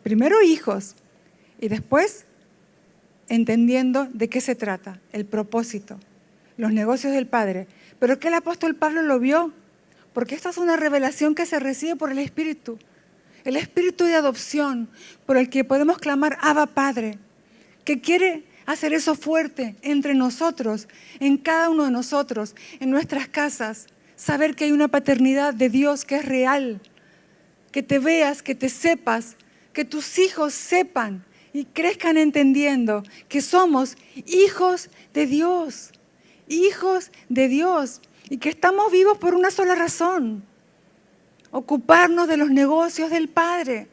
Primero hijos y después entendiendo de qué se trata, el propósito, los negocios del Padre. Pero que el apóstol Pablo lo vio, porque esta es una revelación que se recibe por el Espíritu de adopción, por el que podemos clamar Abba Padre, que quiere hacer eso fuerte entre nosotros, en cada uno de nosotros, en nuestras casas, saber que hay una paternidad de Dios que es real, que te veas, que te sepas, que tus hijos sepan y crezcan entendiendo que somos hijos de Dios y que estamos vivos por una sola razón: ocuparnos de los negocios del Padre.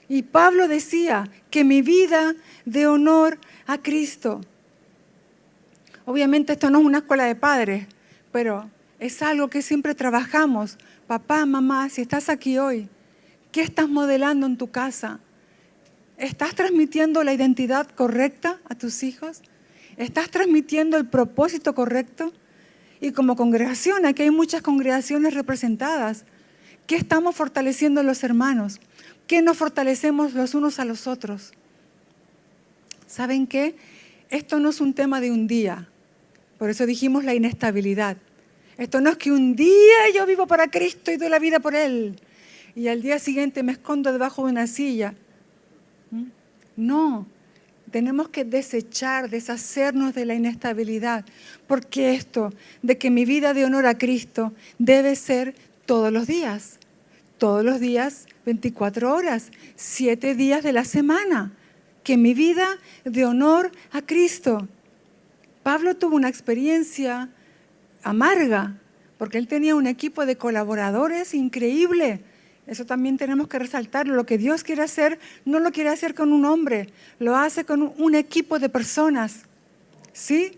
Y Pablo decía que mi vida dé honor a Cristo. Obviamente esto no es una escuela de padres, pero es algo que siempre trabajamos. Papá, mamá, si estás aquí hoy, ¿qué estás modelando en tu casa? ¿Estás transmitiendo la identidad correcta a tus hijos? ¿Estás transmitiendo el propósito correcto? Y como congregación, aquí hay muchas congregaciones representadas. ¿Qué estamos fortaleciendo los hermanos? ¿Qué nos fortalecemos los unos a los otros? ¿Saben qué? Esto no es un tema de un día. Por eso dijimos la inestabilidad. Esto no es que un día yo vivo para Cristo y doy la vida por Él y al día siguiente me escondo debajo de una silla. No, tenemos que deshacernos de la inestabilidad, porque esto de que mi vida de honor a Cristo debe ser todos los días, 24 horas, 7 días de la semana, que mi vida de honor a Cristo. Pablo tuvo una experiencia amarga, porque él tenía un equipo de colaboradores increíble. Eso también tenemos que resaltarlo. Lo que Dios quiere hacer, no lo quiere hacer con un hombre, lo hace con un equipo de personas. ¿Sí?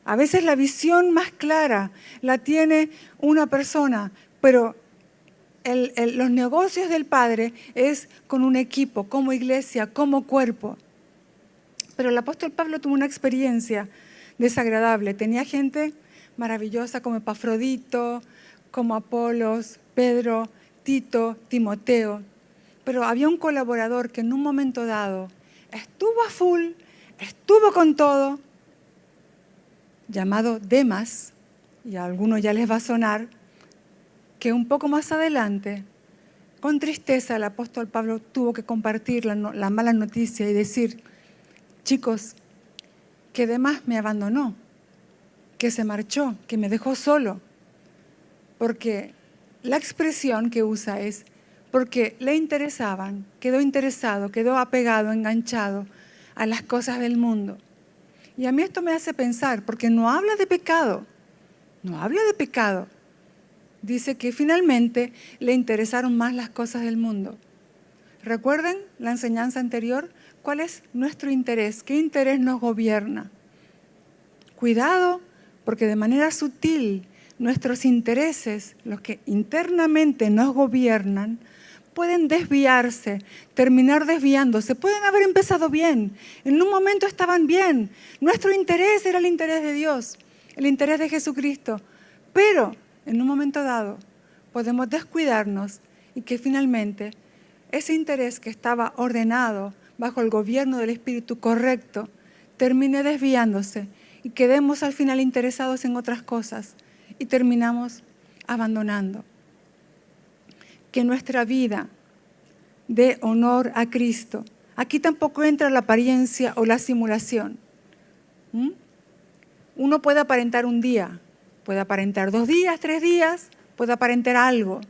A veces la visión más clara la tiene una persona, pero los negocios del Padre es con un equipo, como iglesia, como cuerpo. Pero el apóstol Pablo tuvo una experiencia desagradable. Tenía gente maravillosa como Epafrodito, como Apolos, Pedro, Tito, Timoteo, pero había un colaborador que en un momento dado estuvo a full, estuvo con todo, llamado Demas, y a algunos ya les va a sonar, que un poco más adelante, con tristeza, el apóstol Pablo tuvo que compartir la mala noticia y decir: chicos, que Demas me abandonó, que se marchó, que me dejó solo, porque la expresión que usa es porque le interesaban, quedó interesado, quedó apegado, enganchado a las cosas del mundo. Y a mí esto me hace pensar, porque no habla de pecado, Dice que finalmente le interesaron más las cosas del mundo. ¿Recuerden la enseñanza anterior? ¿Cuál es nuestro interés? ¿Qué interés nos gobierna? Cuidado, porque de manera sutil nuestros intereses, los que internamente nos gobiernan, pueden desviarse, terminar desviándose. Pueden haber empezado bien, en un momento estaban bien. Nuestro interés era el interés de Dios, el interés de Jesucristo. Pero en un momento dado podemos descuidarnos y que finalmente ese interés que estaba ordenado bajo el gobierno del Espíritu correcto termine desviándose y quedemos al final interesados en otras cosas y terminamos abandonando. Que nuestra vida dé honor a Cristo, Aquí tampoco entra la apariencia o la simulación. Uno puede aparentar un día, puede aparentar 2 días, 3 días, puede aparentar algo,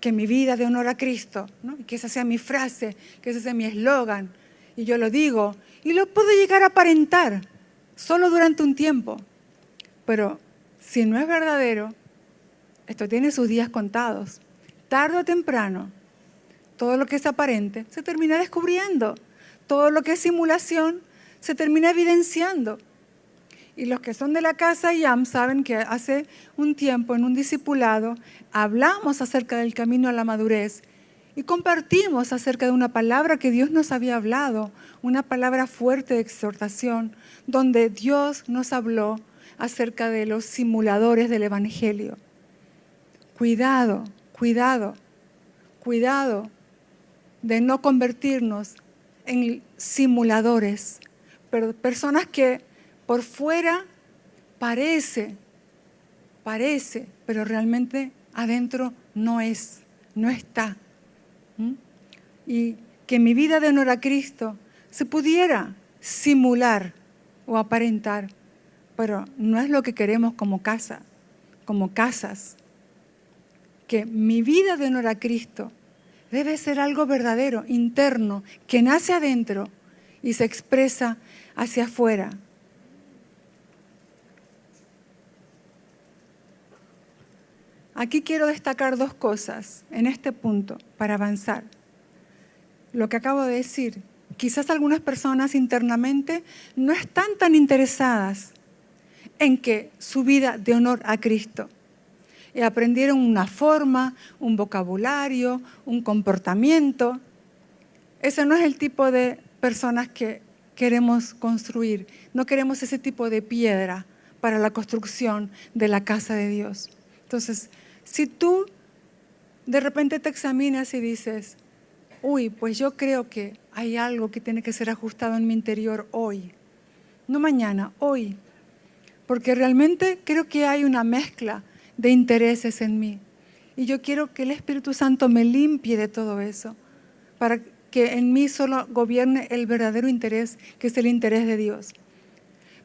que mi vida de honor a Cristo, ¿no? Y que esa sea mi frase, que ese sea mi eslogan, y yo lo digo, y lo puedo llegar a aparentar, solo durante un tiempo. Pero si no es verdadero, esto tiene sus días contados. Tarde o temprano, todo lo que es aparente se termina descubriendo. Todo lo que es simulación se termina evidenciando. Y los que son de la casa IAM saben que hace un tiempo en un discipulado hablamos acerca del camino a la madurez y compartimos acerca de una palabra que Dios nos había hablado, una palabra fuerte de exhortación, donde Dios nos habló acerca de los simuladores del Evangelio. Cuidado, cuidado, cuidado de no convertirnos en simuladores, pero personas que por fuera parece, pero realmente adentro no está. Y que mi vida de honor a Cristo se pudiera simular o aparentar, pero no es lo que queremos como casa, como casas. Que mi vida de honor a Cristo debe ser algo verdadero, interno, que nace adentro y se expresa hacia afuera. Aquí quiero destacar 2 cosas en este punto para avanzar. Lo que acabo de decir, quizás algunas personas internamente no están tan interesadas en que su vida de honor a Cristo. Y aprendieron una forma, un vocabulario, un comportamiento. Ese no es el tipo de personas que queremos construir. No queremos ese tipo de piedra para la construcción de la casa de Dios. Entonces, si tú de repente te examinas y dices, uy, pues yo creo que hay algo que tiene que ser ajustado en mi interior hoy, no mañana, hoy, porque realmente creo que hay una mezcla de intereses en mí. Y yo quiero que el Espíritu Santo me limpie de todo eso, para que en mí solo gobierne el verdadero interés, que es el interés de Dios.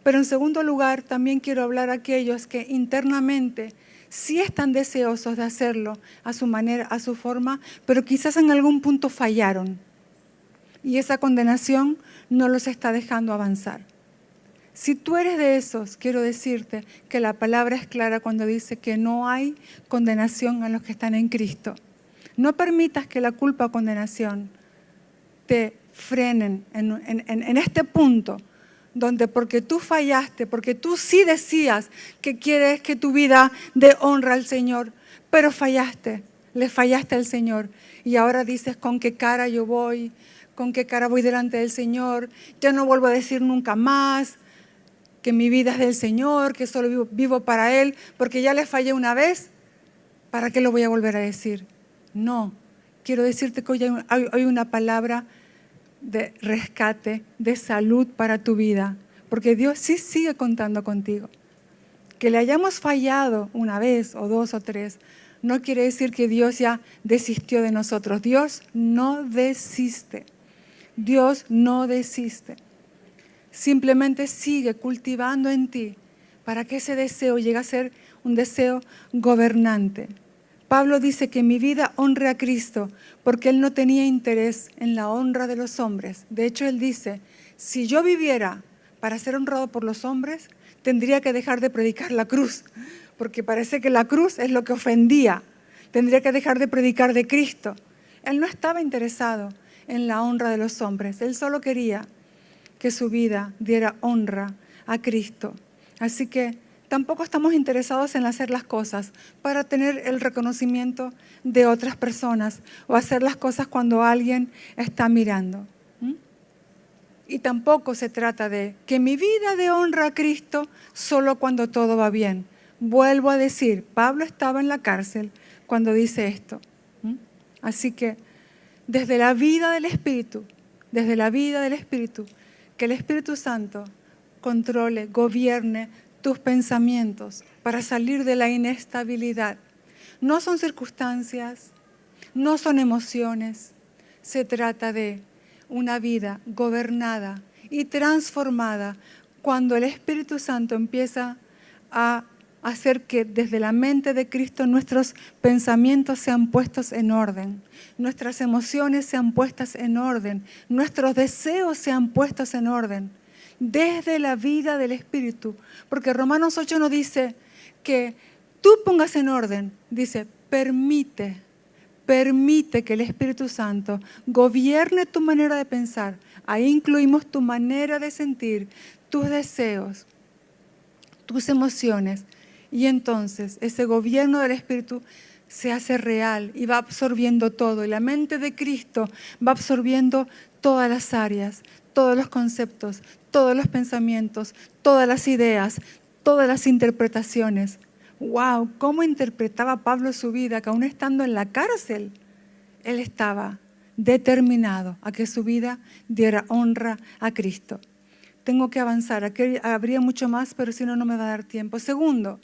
Pero en segundo lugar, también quiero hablar a aquellos que internamente sí están deseosos de hacerlo a su manera, a su forma, pero quizás en algún punto fallaron. Y esa condenación no los está dejando avanzar. Si tú eres de esos, quiero decirte que la palabra es clara cuando dice que no hay condenación a los que están en Cristo. No permitas que la culpa o condenación te frenen en este punto, donde porque tú fallaste, porque tú sí decías que quieres que tu vida dé honra al Señor, pero fallaste, le fallaste al Señor. Y ahora dices, ¿con qué cara yo voy? ¿Con qué cara voy delante del Señor? Ya no vuelvo a decir nunca más que mi vida es del Señor, que solo vivo para Él, porque ya le fallé una vez, ¿para qué lo voy a volver a decir? No, quiero decirte que hoy hay una palabra de rescate, de salud para tu vida, porque Dios sí sigue contando contigo. Que le hayamos fallado una vez o 2 o 3, no quiere decir que Dios ya desistió de nosotros. Dios no desiste. Dios no desiste. Simplemente sigue cultivando en ti para que ese deseo llegue a ser un deseo gobernante. Pablo dice que mi vida honre a Cristo porque él no tenía interés en la honra de los hombres. De hecho, él dice, si yo viviera para ser honrado por los hombres, tendría que dejar de predicar la cruz, porque parece que la cruz es lo que ofendía. Tendría que dejar de predicar de Cristo. Él no estaba interesado en la honra de los hombres. Él solo quería que su vida diera honra a Cristo. Así que tampoco estamos interesados en hacer las cosas para tener el reconocimiento de otras personas o hacer las cosas cuando alguien está mirando. Y tampoco se trata de que mi vida dé honra a Cristo solo cuando todo va bien. Vuelvo a decir, Pablo estaba en la cárcel cuando dice esto. Así que desde la vida del Espíritu, que el Espíritu Santo controle, gobierne tus pensamientos para salir de la inestabilidad. No son circunstancias, no son emociones, se trata de una vida gobernada y transformada cuando el Espíritu Santo empieza a hacer que desde la mente de Cristo nuestros pensamientos sean puestos en orden, nuestras emociones sean puestas en orden, nuestros deseos sean puestos en orden, desde la vida del Espíritu. Porque Romanos 8 no dice que tú pongas en orden, dice permite que el Espíritu Santo gobierne tu manera de pensar. Ahí incluimos tu manera de sentir, tus deseos, tus emociones. Y entonces ese gobierno del Espíritu se hace real y va absorbiendo todo. Y la mente de Cristo va absorbiendo todas las áreas, todos los conceptos, todos los pensamientos, todas las ideas, todas las interpretaciones. ¡Wow! ¿Cómo interpretaba Pablo su vida? Que aún estando en la cárcel, él estaba determinado a que su vida diera honra a Cristo. Tengo que avanzar. Aquí habría mucho más, pero si no, no me va a dar tiempo. Segundo,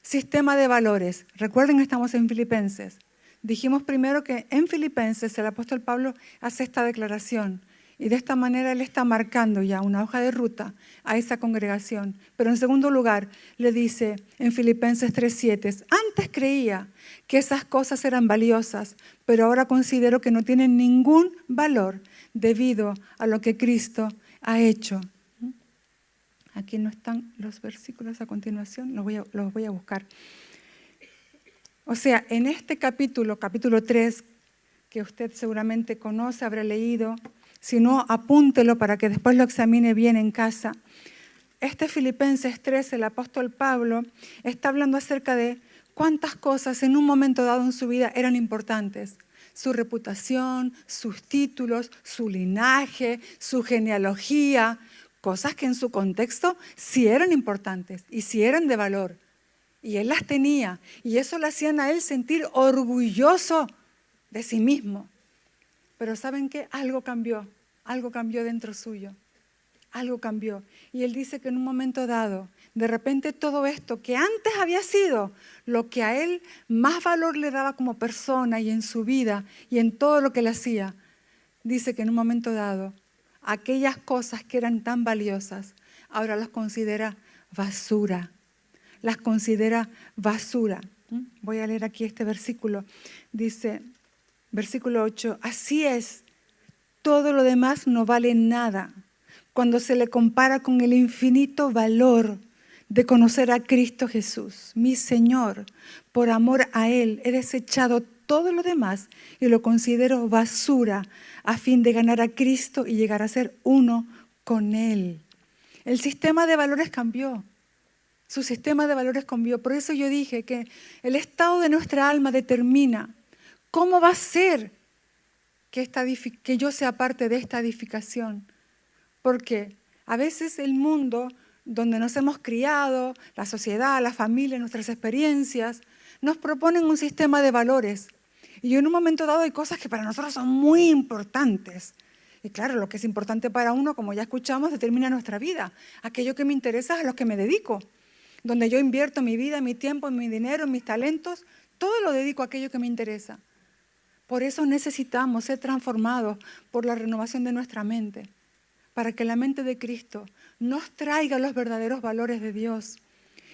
sistema de valores. Recuerden que estamos en Filipenses. Dijimos primero que en Filipenses el apóstol Pablo hace esta declaración. Y de esta manera él está marcando ya una hoja de ruta a esa congregación. Pero en segundo lugar, le dice en Filipenses 3:7, antes creía que esas cosas eran valiosas, pero ahora considero que no tienen ningún valor debido a lo que Cristo ha hecho. Aquí no están los versículos a continuación, los voy a buscar. O sea, en este capítulo 3, que usted seguramente conoce, habrá leído, si no, apúntelo para que después lo examine bien en casa. Este Filipenses 3, el apóstol Pablo está hablando acerca de cuántas cosas en un momento dado en su vida eran importantes. Su reputación, sus títulos, su linaje, su genealogía, cosas que en su contexto sí eran importantes y sí eran de valor. Y él las tenía y eso le hacían a él sentir orgulloso de sí mismo. Pero ¿saben qué? Algo cambió dentro suyo, algo cambió. Y él dice que en un momento dado, de repente todo esto que antes había sido lo que a él más valor le daba como persona y en su vida y en todo lo que él hacía, dice que en un momento dado, aquellas cosas que eran tan valiosas, ahora las considera basura. Las considera basura. Voy a leer aquí este versículo. Dice, versículo 8, así es, todo lo demás no vale nada cuando se le compara con el infinito valor de conocer a Cristo Jesús, mi Señor. Por amor a Él he desechado todo lo demás y lo considero basura a fin de ganar a Cristo y llegar a ser uno con Él. El sistema de valores cambió. Su sistema de valores cambió. Por eso yo dije que el estado de nuestra alma determina cómo va a ser que yo sea parte de esta edificación. Porque a veces el mundo donde nos hemos criado, la sociedad, la familia, nuestras experiencias, nos proponen un sistema de valores. Y en un momento dado hay cosas que para nosotros son muy importantes. Y claro, lo que es importante para uno, como ya escuchamos, determina nuestra vida. Aquello que me interesa es a lo que me dedico. Donde yo invierto mi vida, mi tiempo, mi dinero, mis talentos, todo lo dedico a aquello que me interesa. Por eso necesitamos ser transformados por la renovación de nuestra mente, para que la mente de Cristo nos traiga los verdaderos valores de Dios.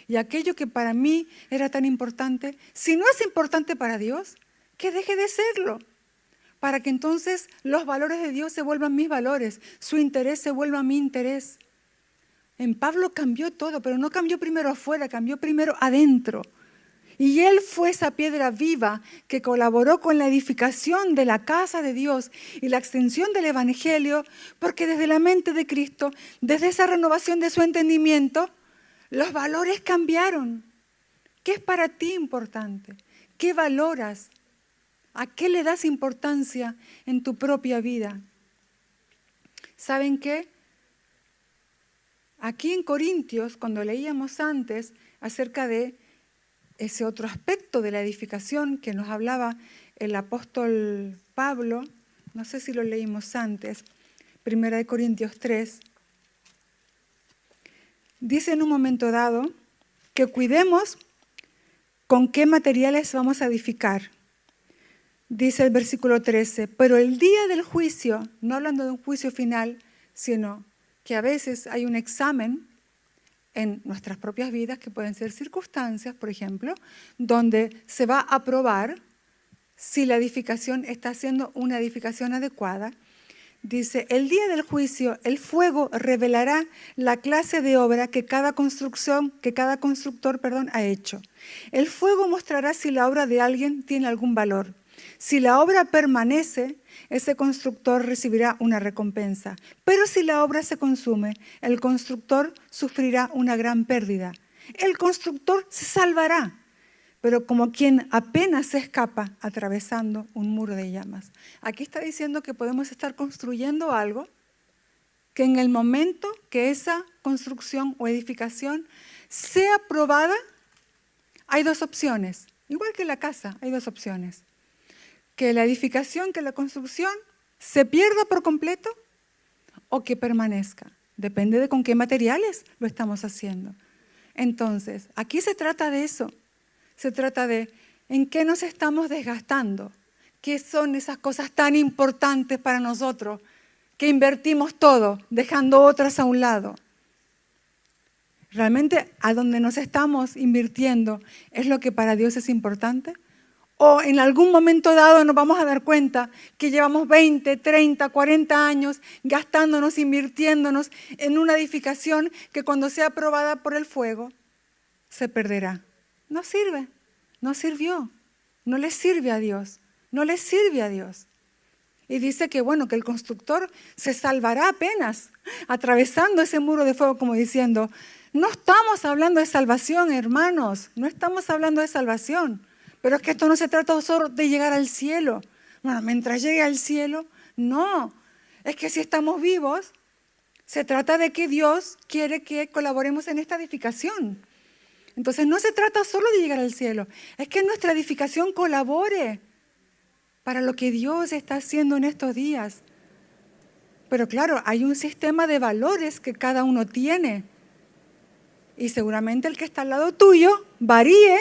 Y aquello que para mí era tan importante, si no es importante para Dios, que deje de serlo. Para que entonces los valores de Dios se vuelvan mis valores, su interés se vuelva mi interés. En Pablo cambió todo, pero no cambió primero afuera, cambió primero adentro. Y él fue esa piedra viva que colaboró con la edificación de la casa de Dios y la extensión del Evangelio, porque desde la mente de Cristo, desde esa renovación de su entendimiento, los valores cambiaron. ¿Qué es para ti importante? ¿Qué valoras? ¿A qué le das importancia en tu propia vida? ¿Saben qué? Aquí en Corintios, cuando leíamos antes acerca de ese otro aspecto de la edificación que nos hablaba el apóstol Pablo, no sé si lo leímos antes, 1 Corintios 3, dice en un momento dado que cuidemos con qué materiales vamos a edificar. Dice el versículo 13, pero el día del juicio, no hablando de un juicio final, sino que a veces hay un examen en nuestras propias vidas, que pueden ser circunstancias, por ejemplo, donde se va a probar si la edificación está siendo una edificación adecuada. Dice, el día del juicio, el fuego revelará la clase de obra que cada constructor ha hecho. El fuego mostrará si la obra de alguien tiene algún valor. Si la obra permanece, ese constructor recibirá una recompensa. Pero si la obra se consume, el constructor sufrirá una gran pérdida. El constructor se salvará, pero como quien apenas se escapa atravesando un muro de llamas. Aquí está diciendo que podemos estar construyendo algo que en el momento que esa construcción o edificación sea probada, hay dos opciones. Igual que la casa, hay dos opciones. Que la edificación, que la construcción se pierda por completo o que permanezca. Depende de con qué materiales lo estamos haciendo. Entonces, aquí se trata de eso. Se trata de en qué nos estamos desgastando, qué son esas cosas tan importantes para nosotros, que invertimos todo, dejando otras a un lado. ¿Realmente a donde nos estamos invirtiendo es lo que para Dios es importante? ¿O en algún momento dado nos vamos a dar cuenta que llevamos 20, 30, 40 años gastándonos, invirtiéndonos en una edificación que cuando sea aprobada por el fuego se perderá? No sirve, no sirvió, no le sirve a Dios, no le sirve a Dios. Y dice que bueno, que el constructor se salvará apenas atravesando ese muro de fuego, como diciendo, no estamos hablando de salvación, hermanos, no estamos hablando de salvación, pero es que esto no se trata solo de llegar al cielo. Bueno, mientras llegue al cielo, no, es que si estamos vivos, se trata de que Dios quiere que colaboremos en esta edificación. Entonces no se trata solo de llegar al cielo, es que nuestra edificación colabore para lo que Dios está haciendo en estos días. Pero claro, hay un sistema de valores que cada uno tiene. Y seguramente el que está al lado tuyo varíe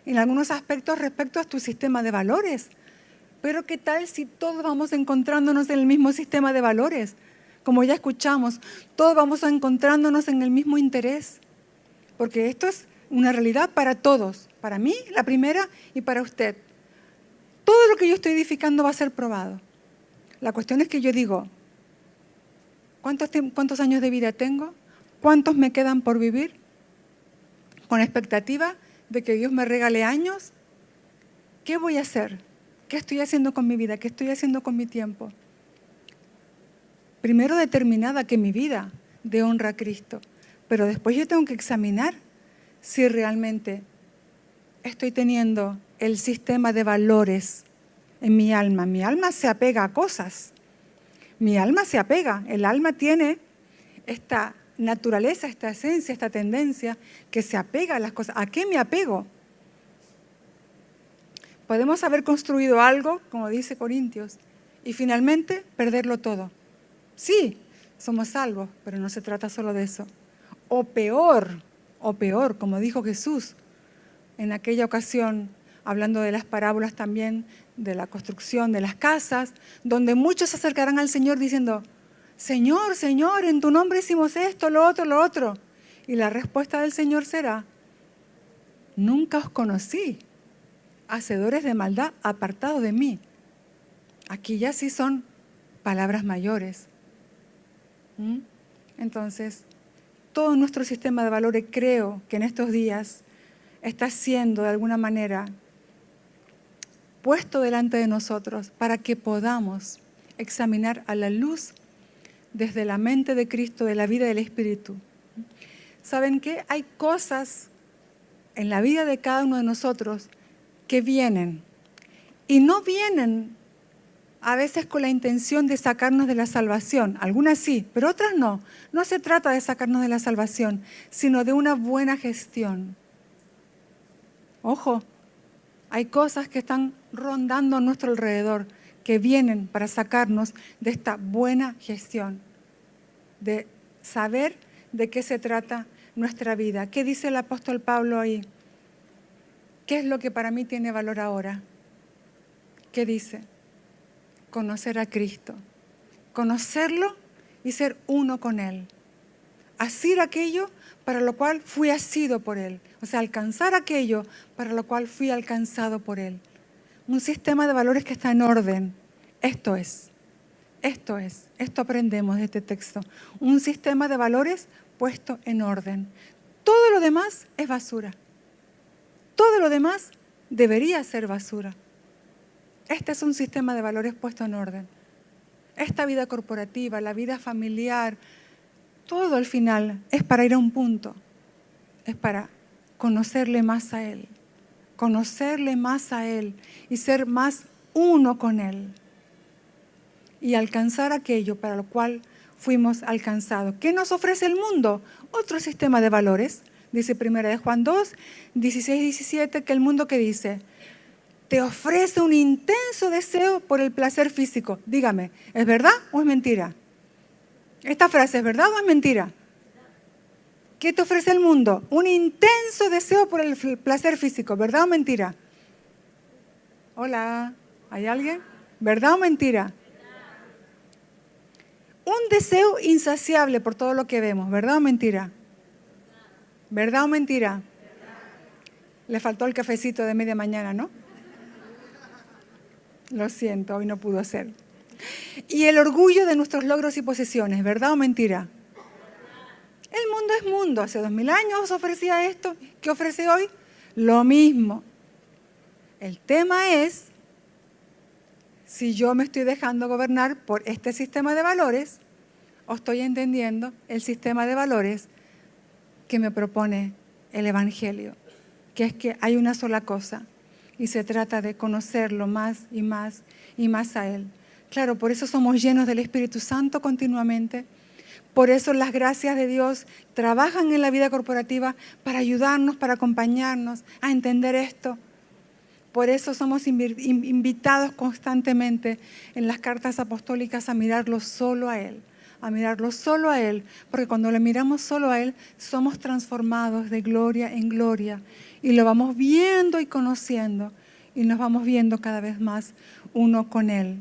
en algunos aspectos respecto a tu sistema de valores. Pero ¿qué tal si todos vamos encontrándonos en el mismo sistema de valores? Como ya escuchamos, todos vamos encontrándonos en el mismo interés. Porque esto es una realidad para todos, para mí, la primera, y para usted. Todo lo que yo estoy edificando va a ser probado. La cuestión es que yo digo, ¿cuántos años de vida tengo? ¿Cuántos me quedan por vivir? Con expectativa de que Dios me regale años. ¿Qué voy a hacer? ¿Qué estoy haciendo con mi vida? ¿Qué estoy haciendo con mi tiempo? Primero determinada que mi vida dé honra a Cristo, pero después yo tengo que examinar si realmente estoy teniendo el sistema de valores en mi alma. Mi alma se apega a cosas. Mi alma se apega. El alma tiene esta naturaleza, esta esencia, esta tendencia que se apega a las cosas. ¿A qué me apego? Podemos haber construido algo, como dice Corintios, y finalmente perderlo todo. Sí, somos salvos, pero no se trata solo de eso. O peor, como dijo Jesús en aquella ocasión, hablando de las parábolas también, de la construcción de las casas, donde muchos se acercarán al Señor diciendo, Señor, Señor, en tu nombre hicimos esto, lo otro, lo otro. Y la respuesta del Señor será, nunca os conocí, hacedores de maldad, apartados de mí. Aquí ya sí son palabras mayores. Entonces, todo nuestro sistema de valores creo que en estos días está siendo de alguna manera puesto delante de nosotros para que podamos examinar a la luz desde la mente de Cristo, de la vida del Espíritu. ¿Saben qué? Hay cosas en la vida de cada uno de nosotros que vienen y no vienen a veces con la intención de sacarnos de la salvación. Algunas sí, pero otras no. No se trata de sacarnos de la salvación, sino de una buena gestión. Ojo, hay cosas que están rondando a nuestro alrededor que vienen para sacarnos de esta buena gestión, de saber de qué se trata nuestra vida. ¿Qué dice el apóstol Pablo ahí? ¿Qué es lo que para mí tiene valor ahora? ¿Qué dice? Conocer a Cristo. Conocerlo y ser uno con Él. Hacer aquello para lo cual fui asido por Él. O sea, alcanzar aquello para lo cual fui alcanzado por Él. Un sistema de valores que está en orden. Esto aprendemos de este texto. Un sistema de valores puesto en orden. Todo lo demás es basura. Todo lo demás debería ser basura. Este es un sistema de valores puesto en orden. Esta vida corporativa, la vida familiar, todo al final es para ir a un punto. Es para conocerle más a Él. Conocerle más a Él y ser más uno con Él. Y alcanzar aquello para lo cual fuimos alcanzados. ¿Qué nos ofrece el mundo? Otro sistema de valores. Dice 1 Juan 2, 16 y 17, que el mundo que dice, te ofrece un intenso deseo por el placer físico. Dígame, ¿es verdad o es mentira? Esta frase, ¿es verdad o es mentira? ¿Qué te ofrece el mundo? Un intenso deseo por el placer físico, ¿verdad o mentira? Hola, ¿hay alguien? ¿Verdad o mentira? Un deseo insaciable por todo lo que vemos, ¿verdad o mentira? ¿Verdad o mentira? Le faltó el cafecito de media mañana, ¿no? Lo siento, hoy no pudo ser. Y el orgullo de nuestros logros y posesiones, ¿verdad o mentira? El mundo es mundo. Hace 2000 años ofrecía esto. ¿Qué ofrece hoy? Lo mismo. El tema es si yo me estoy dejando gobernar por este sistema de valores o estoy entendiendo el sistema de valores que me propone el Evangelio, que es que hay una sola cosa y se trata de conocerlo más y más y más a Él. Claro, por eso somos llenos del Espíritu Santo continuamente. Por eso las gracias de Dios trabajan en la vida corporativa para ayudarnos, para acompañarnos a entender esto. Por eso somos invitados constantemente en las cartas apostólicas a mirarlo solo a Él. A mirarlo solo a Él, porque cuando le miramos solo a Él, somos transformados de gloria en gloria y lo vamos viendo y conociendo y nos vamos viendo cada vez más uno con Él.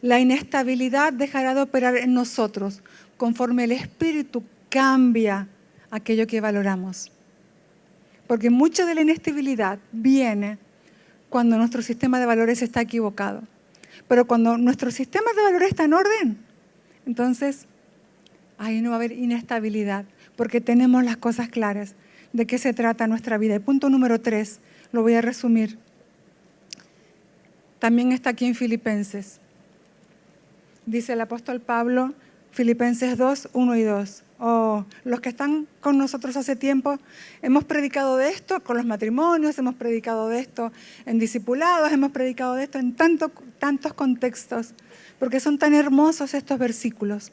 La inestabilidad dejará de operar en nosotros conforme el Espíritu cambia aquello que valoramos. Porque mucha de la inestabilidad viene cuando nuestro sistema de valores está equivocado. Pero cuando nuestro sistema de valores está en orden, entonces ahí no va a haber inestabilidad, porque tenemos las cosas claras de qué se trata nuestra vida. El punto número 3, lo voy a resumir. También está aquí en Filipenses. Dice el apóstol Pablo, Filipenses 2, 1 y 2. Los que están con nosotros hace tiempo, hemos predicado de esto con los matrimonios, hemos predicado de esto en discipulados, hemos predicado de esto en tantos contextos, porque son tan hermosos estos versículos.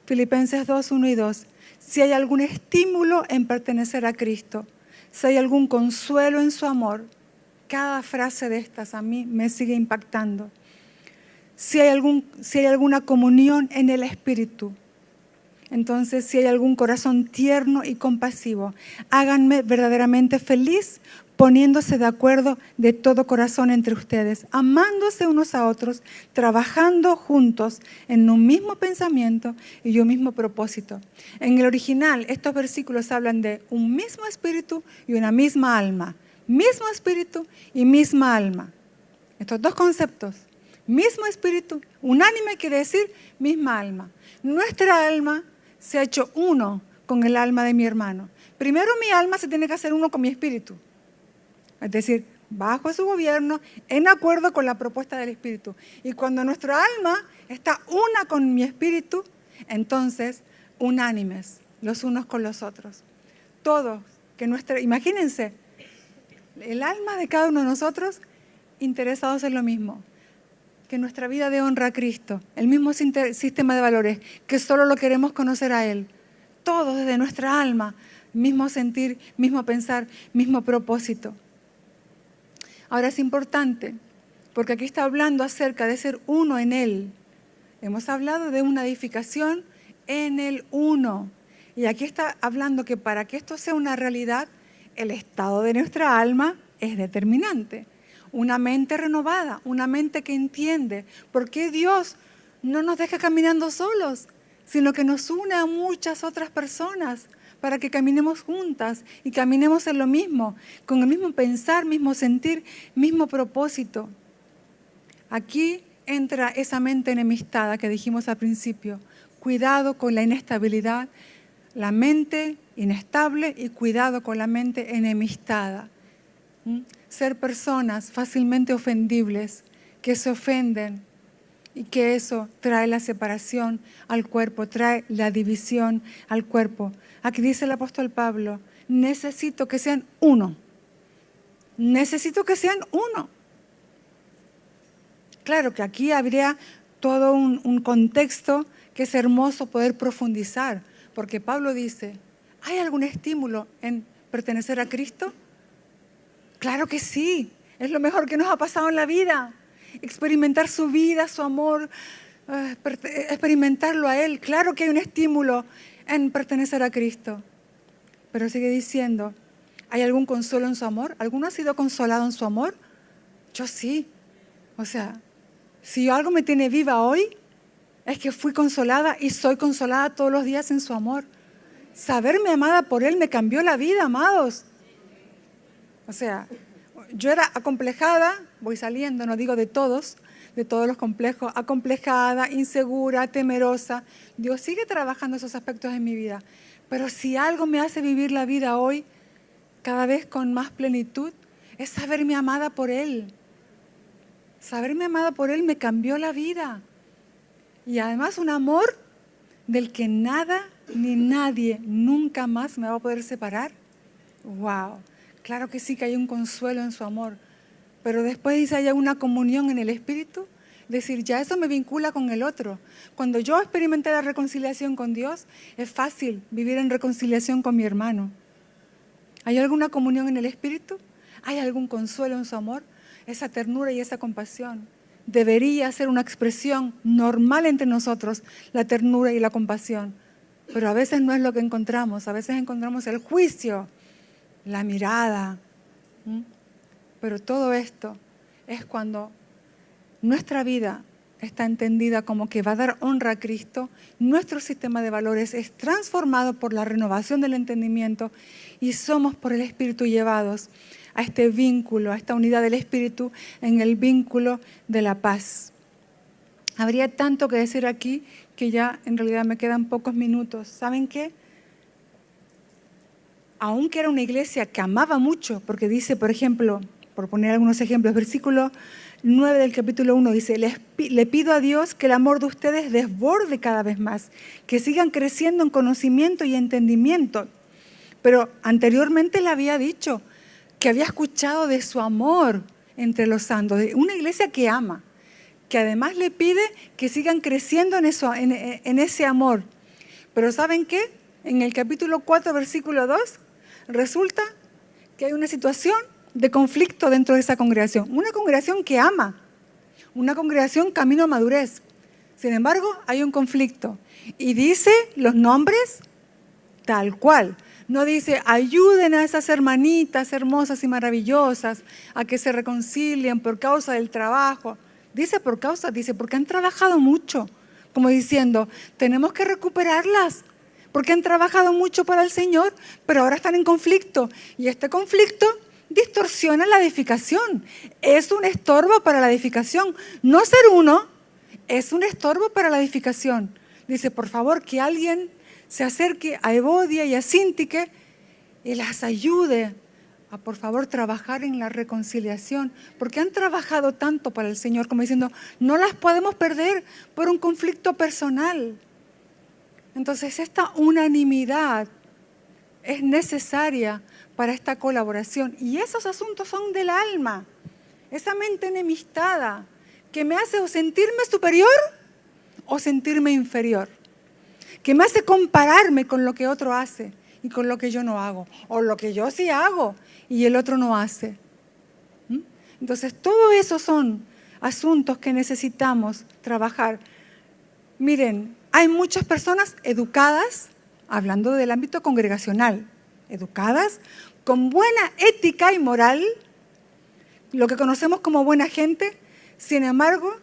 Filipenses 2, 1 y 2. Si hay algún estímulo en pertenecer a Cristo, si hay algún consuelo en su amor, cada frase de estas a mí me sigue impactando. Si hay alguna comunión en el Espíritu, entonces si hay algún corazón tierno y compasivo, háganme verdaderamente feliz poniéndose de acuerdo de todo corazón entre ustedes, amándose unos a otros, trabajando juntos en un mismo pensamiento y un mismo propósito. En el original, estos versículos hablan de un mismo espíritu y una misma alma. Mismo espíritu y misma alma. Estos dos conceptos. Mismo espíritu, unánime quiere decir misma alma. Nuestra alma se ha hecho uno con el alma de mi hermano. Primero mi alma se tiene que hacer uno con mi espíritu. Es decir, bajo su gobierno, en acuerdo con la propuesta del espíritu. Y cuando nuestra alma está una con mi espíritu, entonces unánimes los unos con los otros. Todos, imagínense, el alma de cada uno de nosotros interesados en lo mismo. Que nuestra vida dé honra a Cristo, el mismo sistema de valores, que solo lo queremos conocer a Él. Todos desde nuestra alma, mismo sentir, mismo pensar, mismo propósito. Ahora es importante, porque aquí está hablando acerca de ser uno en Él. Hemos hablado de una edificación en el uno. Y aquí está hablando que para que esto sea una realidad, el estado de nuestra alma es determinante. una mente renovada, una mente que entiende por qué Dios no nos deja caminando solos, sino que nos une a muchas otras personas para que caminemos juntas y caminemos en lo mismo, con el mismo pensar, mismo sentir, mismo propósito. Aquí entra esa mente enemistada que dijimos al principio. Cuidado con la inestabilidad, la mente inestable y cuidado con la mente enemistada. Ser personas fácilmente ofendibles, que se ofenden y que eso trae la separación al cuerpo, trae la división al cuerpo. Aquí dice el apóstol Pablo, necesito que sean uno. Necesito que sean uno. Claro que aquí habría todo un contexto que es hermoso poder profundizar, porque Pablo dice, ¿hay algún estímulo en pertenecer a Cristo? Claro que sí, es lo mejor que nos ha pasado en la vida. Experimentar su vida, su amor, experimentarlo a Él. Claro que hay un estímulo en pertenecer a Cristo. Pero sigue diciendo, ¿hay algún consuelo en su amor? ¿Alguno ha sido consolado en su amor? Yo sí. O sea, si algo me tiene viva hoy, es que fui consolada y soy consolada todos los días en su amor. Saberme amada por Él me cambió la vida, amados. O sea, yo era acomplejada, voy saliendo, no digo de todos los complejos, acomplejada, insegura, temerosa. Dios sigue trabajando esos aspectos en mi vida. Pero si algo me hace vivir la vida hoy, cada vez con más plenitud, es saberme amada por Él. Saberme amada por Él me cambió la vida. Y además un amor del que nada ni nadie nunca más me va a poder separar. ¡Wow! Claro que sí que hay un consuelo en su amor. Pero después dice, hay una comunión en el Espíritu. Decir, ya eso me vincula con el otro. Cuando yo experimenté la reconciliación con Dios, es fácil vivir en reconciliación con mi hermano. ¿Hay alguna comunión en el Espíritu? ¿Hay algún consuelo en su amor? Esa ternura y esa compasión debería ser una expresión normal entre nosotros, la ternura y la compasión. Pero a veces no es lo que encontramos, a veces encontramos el juicio, la mirada. Pero todo esto es cuando nuestra vida está entendida como que va a dar honra a Cristo, nuestro sistema de valores es transformado por la renovación del entendimiento y somos por el Espíritu llevados a este vínculo, a esta unidad del Espíritu en el vínculo de la paz. Habría tanto que decir aquí que ya en realidad me quedan pocos minutos. ¿Saben qué? Aunque era una iglesia que amaba mucho, porque dice, por ejemplo, por poner algunos ejemplos, versículo 9 del capítulo 1 dice, le pido a Dios que el amor de ustedes desborde cada vez más, que sigan creciendo en conocimiento y entendimiento. Pero anteriormente le había dicho que había escuchado de su amor entre los santos, de una iglesia que ama, que además le pide que sigan creciendo en ese amor. Pero ¿saben qué? En el capítulo 4, versículo 2, resulta que hay una situación de conflicto dentro de esa congregación. Una congregación que ama, una congregación camino a madurez. Sin embargo, hay un conflicto. Y dice los nombres tal cual. No dice, ayuden a esas hermanitas hermosas y maravillosas a que se reconcilien por causa del trabajo. Dice porque han trabajado mucho. Como diciendo, tenemos que recuperarlas. Porque han trabajado mucho para el Señor, pero ahora están en conflicto. Y este conflicto distorsiona la edificación. Es un estorbo para la edificación. No ser uno, es un estorbo para la edificación. Dice, por favor, que alguien se acerque a Evodia y a Síntique y las ayude a, por favor, trabajar en la reconciliación. Porque han trabajado tanto para el Señor, como diciendo, no las podemos perder por un conflicto personal. Entonces, esta unanimidad es necesaria para esta colaboración. Y esos asuntos son del alma. Esa mente enemistada que me hace o sentirme superior o sentirme inferior. Que me hace compararme con lo que otro hace y con lo que yo no hago. O lo que yo sí hago y el otro no hace. Entonces, todo eso son asuntos que necesitamos trabajar. Miren, hay muchas personas educadas, hablando del ámbito congregacional, educadas, con buena ética y moral, lo que conocemos como buena gente, sin embargo,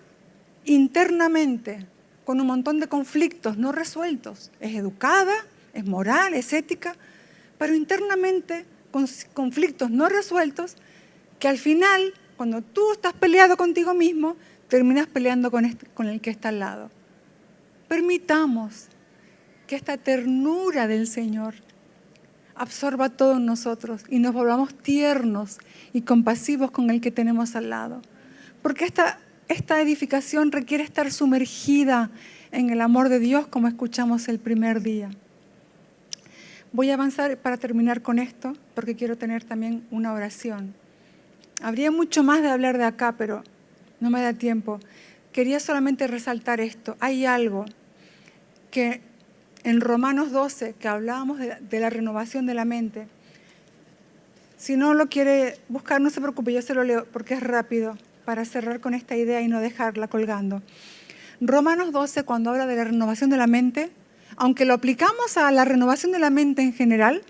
internamente, con un montón de conflictos no resueltos. Es educada, es moral, es ética, pero internamente con conflictos no resueltos que al final, cuando tú estás peleado contigo mismo, terminas peleando con el que está al lado. Permitamos que esta ternura del Señor absorba todo en nosotros y nos volvamos tiernos y compasivos con el que tenemos al lado. Porque esta edificación requiere estar sumergida en el amor de Dios, como escuchamos el primer día. Voy a avanzar para terminar con esto, porque quiero tener también una oración. Habría mucho más de hablar de acá, pero no me da tiempo. Quería solamente resaltar esto. Hay algo que en Romanos 12, que hablábamos de la renovación de la mente. Si no lo quiere buscar, no se preocupe, yo se lo leo porque es rápido para cerrar con esta idea y no dejarla colgando. Romanos 12, cuando habla de la renovación de la mente, aunque lo aplicamos a la renovación de la mente en general,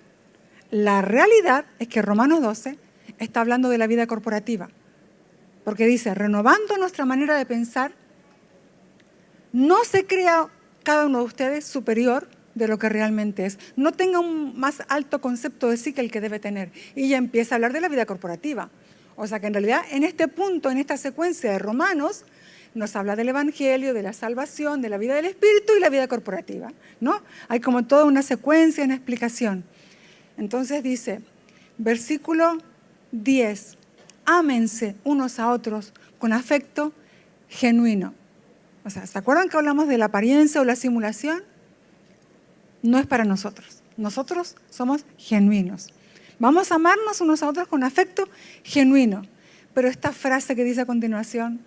la realidad es que Romanos 12 está hablando de la vida corporativa. Porque dice, renovando nuestra manera de pensar, no se crea cada uno de ustedes superior de lo que realmente es. No tenga un más alto concepto de sí que el que debe tener. Y ya empieza a hablar de la vida corporativa. O sea que en realidad en este punto, en esta secuencia de Romanos, nos habla del Evangelio, de la salvación, de la vida del Espíritu y la vida corporativa, ¿no? Hay como toda una secuencia, una explicación. Entonces dice, versículo 10, ámense unos a otros con afecto genuino. O sea, ¿se acuerdan que hablamos de la apariencia o la simulación? No es para nosotros. Nosotros somos genuinos. Vamos a amarnos unos a otros con afecto genuino. Pero esta frase que dice a continuación,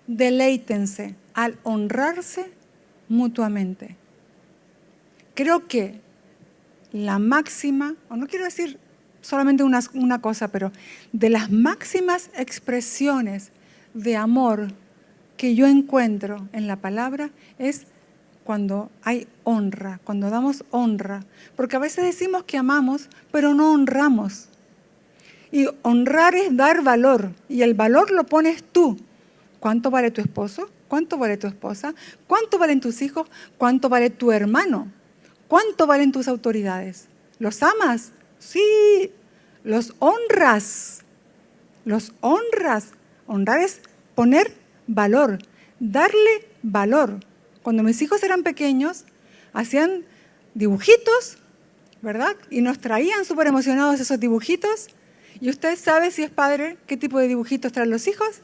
deleítense al honrarse mutuamente. Creo que la máxima, o no quiero decir solamente una cosa, pero de las máximas expresiones de amor que yo encuentro en la palabra es cuando hay honra, cuando damos honra. Porque a veces decimos que amamos, pero no honramos. Y honrar es dar valor, y el valor lo pones tú. ¿Cuánto vale tu esposo? ¿Cuánto vale tu esposa? ¿Cuánto valen tus hijos? ¿Cuánto vale tu hermano? ¿Cuánto valen tus autoridades? ¿Los amas? Sí. ¿Los honras? Los honras. Honrar es poner valor, darle valor. Cuando mis hijos eran pequeños, hacían dibujitos, ¿verdad? Y nos traían súper emocionados esos dibujitos. ¿Y usted sabe, si es padre, qué tipo de dibujitos traen los hijos?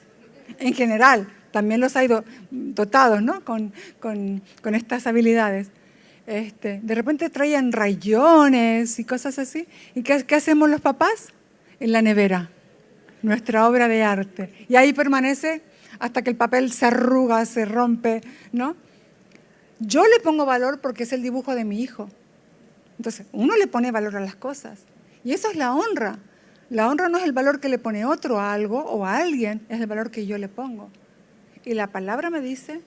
En general, también los hay dotados, ¿no? con estas habilidades. De repente traían rayones y cosas así. ¿Y qué hacemos los papás? En la nevera, nuestra obra de arte. Y ahí permanece hasta que el papel se arruga, se rompe, ¿no? Yo le pongo valor porque es el dibujo de mi hijo. Entonces, uno le pone valor a las cosas. Y eso es la honra. La honra no es el valor que le pone otro a algo o a alguien, es el valor que yo le pongo. Y la palabra me dice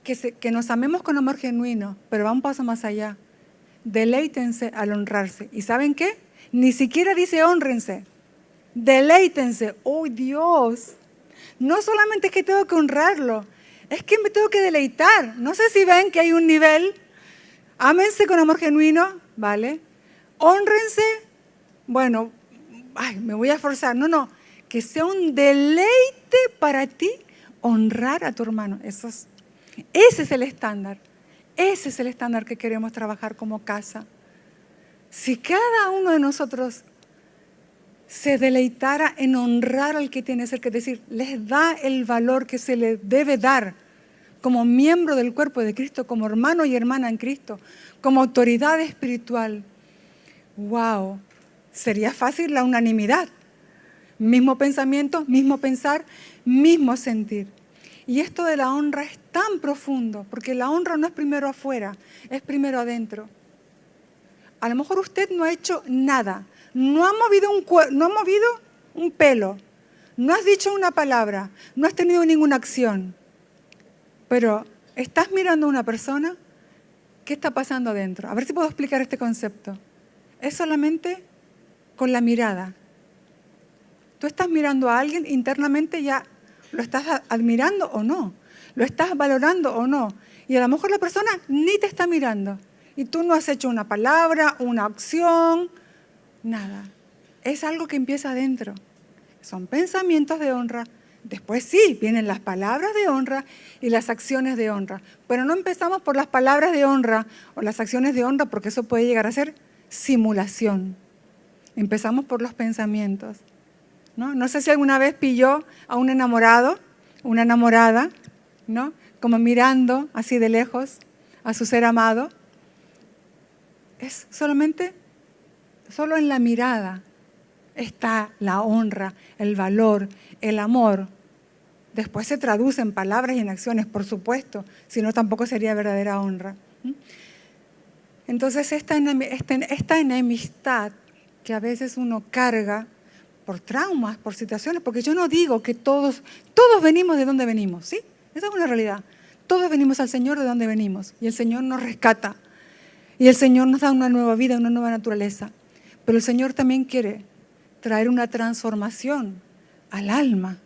que nos amemos con amor genuino, pero va un paso más allá. Deleítense al honrarse. ¿Y saben qué? Ni siquiera dice hónrense. Deleítense. ¡Oh, Dios! No solamente es que tengo que honrarlo, es que me tengo que deleitar. No sé si ven que hay un nivel. Ámense con amor genuino, ¿vale? Hónrense. Bueno, me voy a forzar. No, que sea un deleite para ti honrar a tu hermano. Ese es el estándar. Ese es el estándar que queremos trabajar como casa. Si cada uno de nosotros se deleitara en honrar al que tiene cerca, es decir, les da el valor que se le debe dar como miembro del cuerpo de Cristo, como hermano y hermana en Cristo, como autoridad espiritual. ¡Wow! Sería fácil la unanimidad. Mismo pensamiento, mismo pensar, mismo sentir. Y esto de la honra es tan profundo, porque la honra no es primero afuera, es primero adentro. A lo mejor usted no ha hecho nada, no ha movido un pelo, no has dicho una palabra, no has tenido ninguna acción, pero estás mirando a una persona, ¿qué está pasando adentro? A ver si puedo explicar este concepto. Es solamente con la mirada. Tú estás mirando a alguien internamente, ya lo estás admirando o no, lo estás valorando o no. Y a lo mejor la persona ni te está mirando. Y tú no has hecho una palabra, una acción, nada. Es algo que empieza adentro. Son pensamientos de honra. Después sí, vienen las palabras de honra y las acciones de honra. Pero no empezamos por las palabras de honra o las acciones de honra, porque eso puede llegar a ser simulación. Empezamos por los pensamientos. No sé si alguna vez pilló a un enamorado, una enamorada, ¿no? Como mirando así de lejos a su ser amado. Es solo en la mirada está la honra, el valor, el amor. Después se traduce en palabras y en acciones, por supuesto, si no tampoco sería verdadera honra. Entonces esta enemistad que a veces uno carga por traumas, por situaciones, porque yo no digo que todos venimos de donde venimos, ¿sí? Esa es una realidad. Todos venimos al Señor de donde venimos y el Señor nos rescata y el Señor nos da una nueva vida, una nueva naturaleza. Pero el Señor también quiere traer una transformación al alma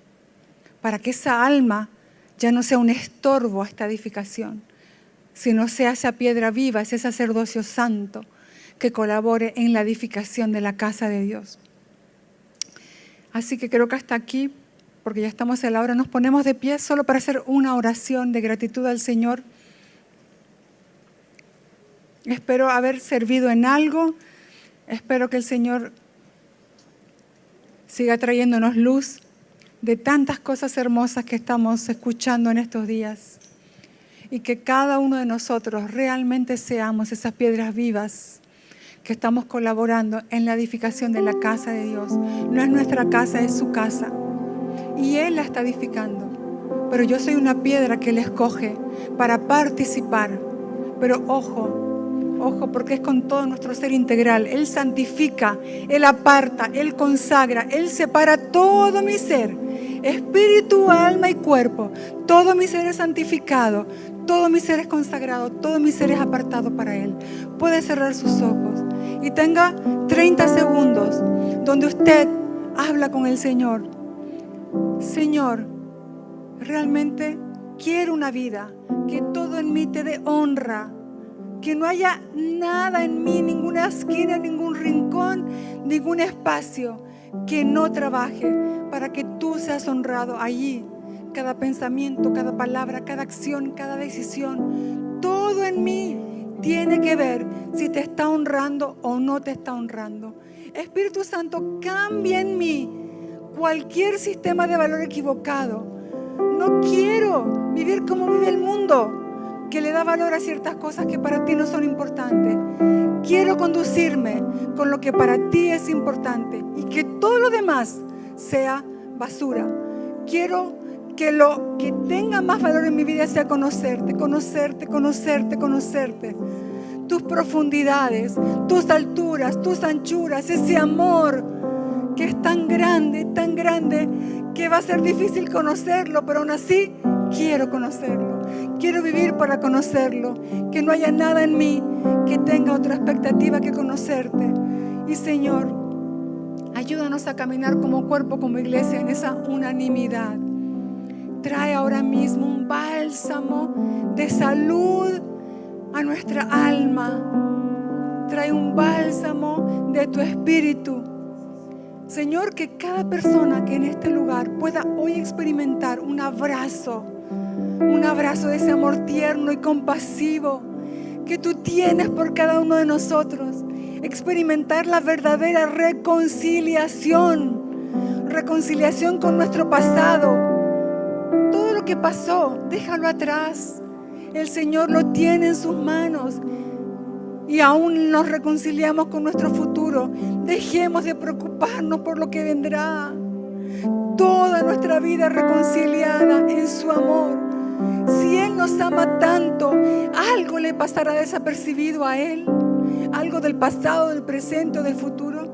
para que esa alma ya no sea un estorbo a esta edificación, sino sea esa piedra viva, ese sacerdocio santo que colabore en la edificación de la casa de Dios. Así que creo que hasta aquí, porque ya estamos en la hora, nos ponemos de pie solo para hacer una oración de gratitud al Señor. Espero haber servido en algo. Espero que el Señor siga trayéndonos luz de tantas cosas hermosas que estamos escuchando en estos días. Y que cada uno de nosotros realmente seamos esas piedras vivas que estamos colaborando en la edificación de la casa de Dios. No es nuestra casa, es su casa. Y Él la está edificando. Pero yo soy una piedra que Él escoge para participar. Pero ojo, porque es con todo nuestro ser integral. Él santifica, Él aparta, Él consagra, Él separa todo mi ser, espíritu, alma y cuerpo. Todo mi ser es santificado, todo mi ser es consagrado, todo mi ser es apartado para Él. Puede cerrar sus ojos y tenga 30 segundos donde usted habla con el Señor. Señor, realmente quiero una vida que todo en mí te dé honra. Que no haya nada en mí, ninguna esquina, ningún rincón, ningún espacio que no trabaje para que tú seas honrado allí. Cada pensamiento, cada palabra, cada acción, cada decisión, todo en mí tiene que ver si te está honrando o no te está honrando. Espíritu Santo, cambia en mí cualquier sistema de valor equivocado. No quiero vivir como vive el mundo, que le da valor a ciertas cosas que para ti no son importantes. Quiero conducirme con lo que para ti es importante y que todo lo demás sea basura. Quiero que lo que tenga más valor en mi vida sea conocerte. Tus profundidades, tus alturas, tus anchuras, ese amor que es tan grande, que va a ser difícil conocerlo, pero aún así quiero conocerlo. Quiero vivir para conocerlo. Que no haya nada en mí que tenga otra expectativa que conocerte. Y Señor, ayúdanos a caminar como cuerpo, como iglesia, en esa unanimidad. Trae ahora mismo un bálsamo de salud a nuestra alma. Trae un bálsamo de tu espíritu. Señor, que cada persona que en este lugar pueda hoy experimentar un abrazo de ese amor tierno y compasivo que tú tienes por cada uno de nosotros. Experimentar la verdadera reconciliación con nuestro pasado. Todo lo que pasó, déjalo atrás. El Señor lo tiene en sus manos. Y aún nos reconciliamos con nuestro futuro. Dejemos de preocuparnos por lo que vendrá. Toda nuestra vida reconciliada en su amor. Si Él nos ama tanto, algo le pasará desapercibido a Él. Algo del pasado, del presente o del futuro.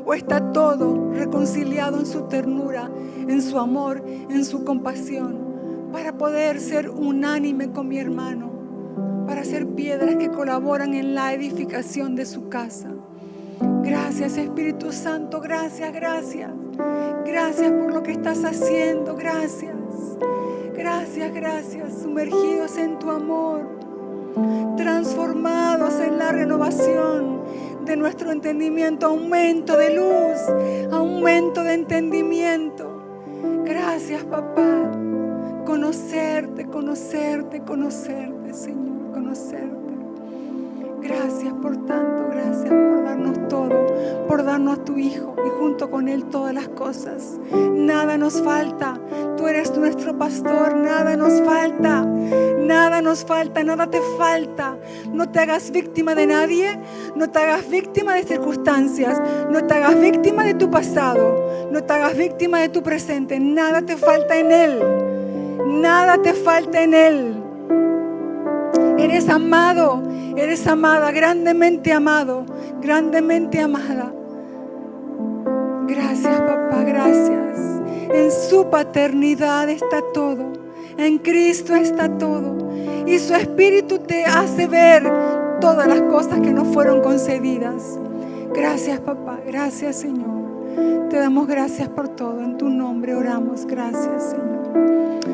O está todo reconciliado en su ternura, en su amor, en su compasión. Para poder ser unánime con mi hermano. Para ser piedras que colaboran en la edificación de su casa. Gracias, Espíritu Santo, gracias. Gracias por lo que estás haciendo. Gracias. Gracias, gracias. Sumergidos en tu amor, transformados en la renovación de nuestro entendimiento, aumento de luz, aumento de entendimiento. Gracias, papá. Conocerte, conocerte, conocerte, Señor, conocerte. Gracias por tanto, gracias por darnos todo, por darnos a tu Hijo y junto con Él todas las cosas. Nada nos falta, tú eres nuestro pastor, nada nos falta, nada nos falta, nada te falta. No te hagas víctima de nadie, no te hagas víctima de circunstancias, no te hagas víctima de tu pasado, no te hagas víctima de tu presente. Nada te falta en Él, nada te falta en Él. Eres amado, eres amada, grandemente amado, grandemente amada. Gracias, papá, gracias. En su paternidad está todo, en Cristo está todo. Y su Espíritu te hace ver todas las cosas que nos fueron concedidas. Gracias, papá, gracias, Señor. Te damos gracias por todo. En tu nombre oramos. Gracias, Señor.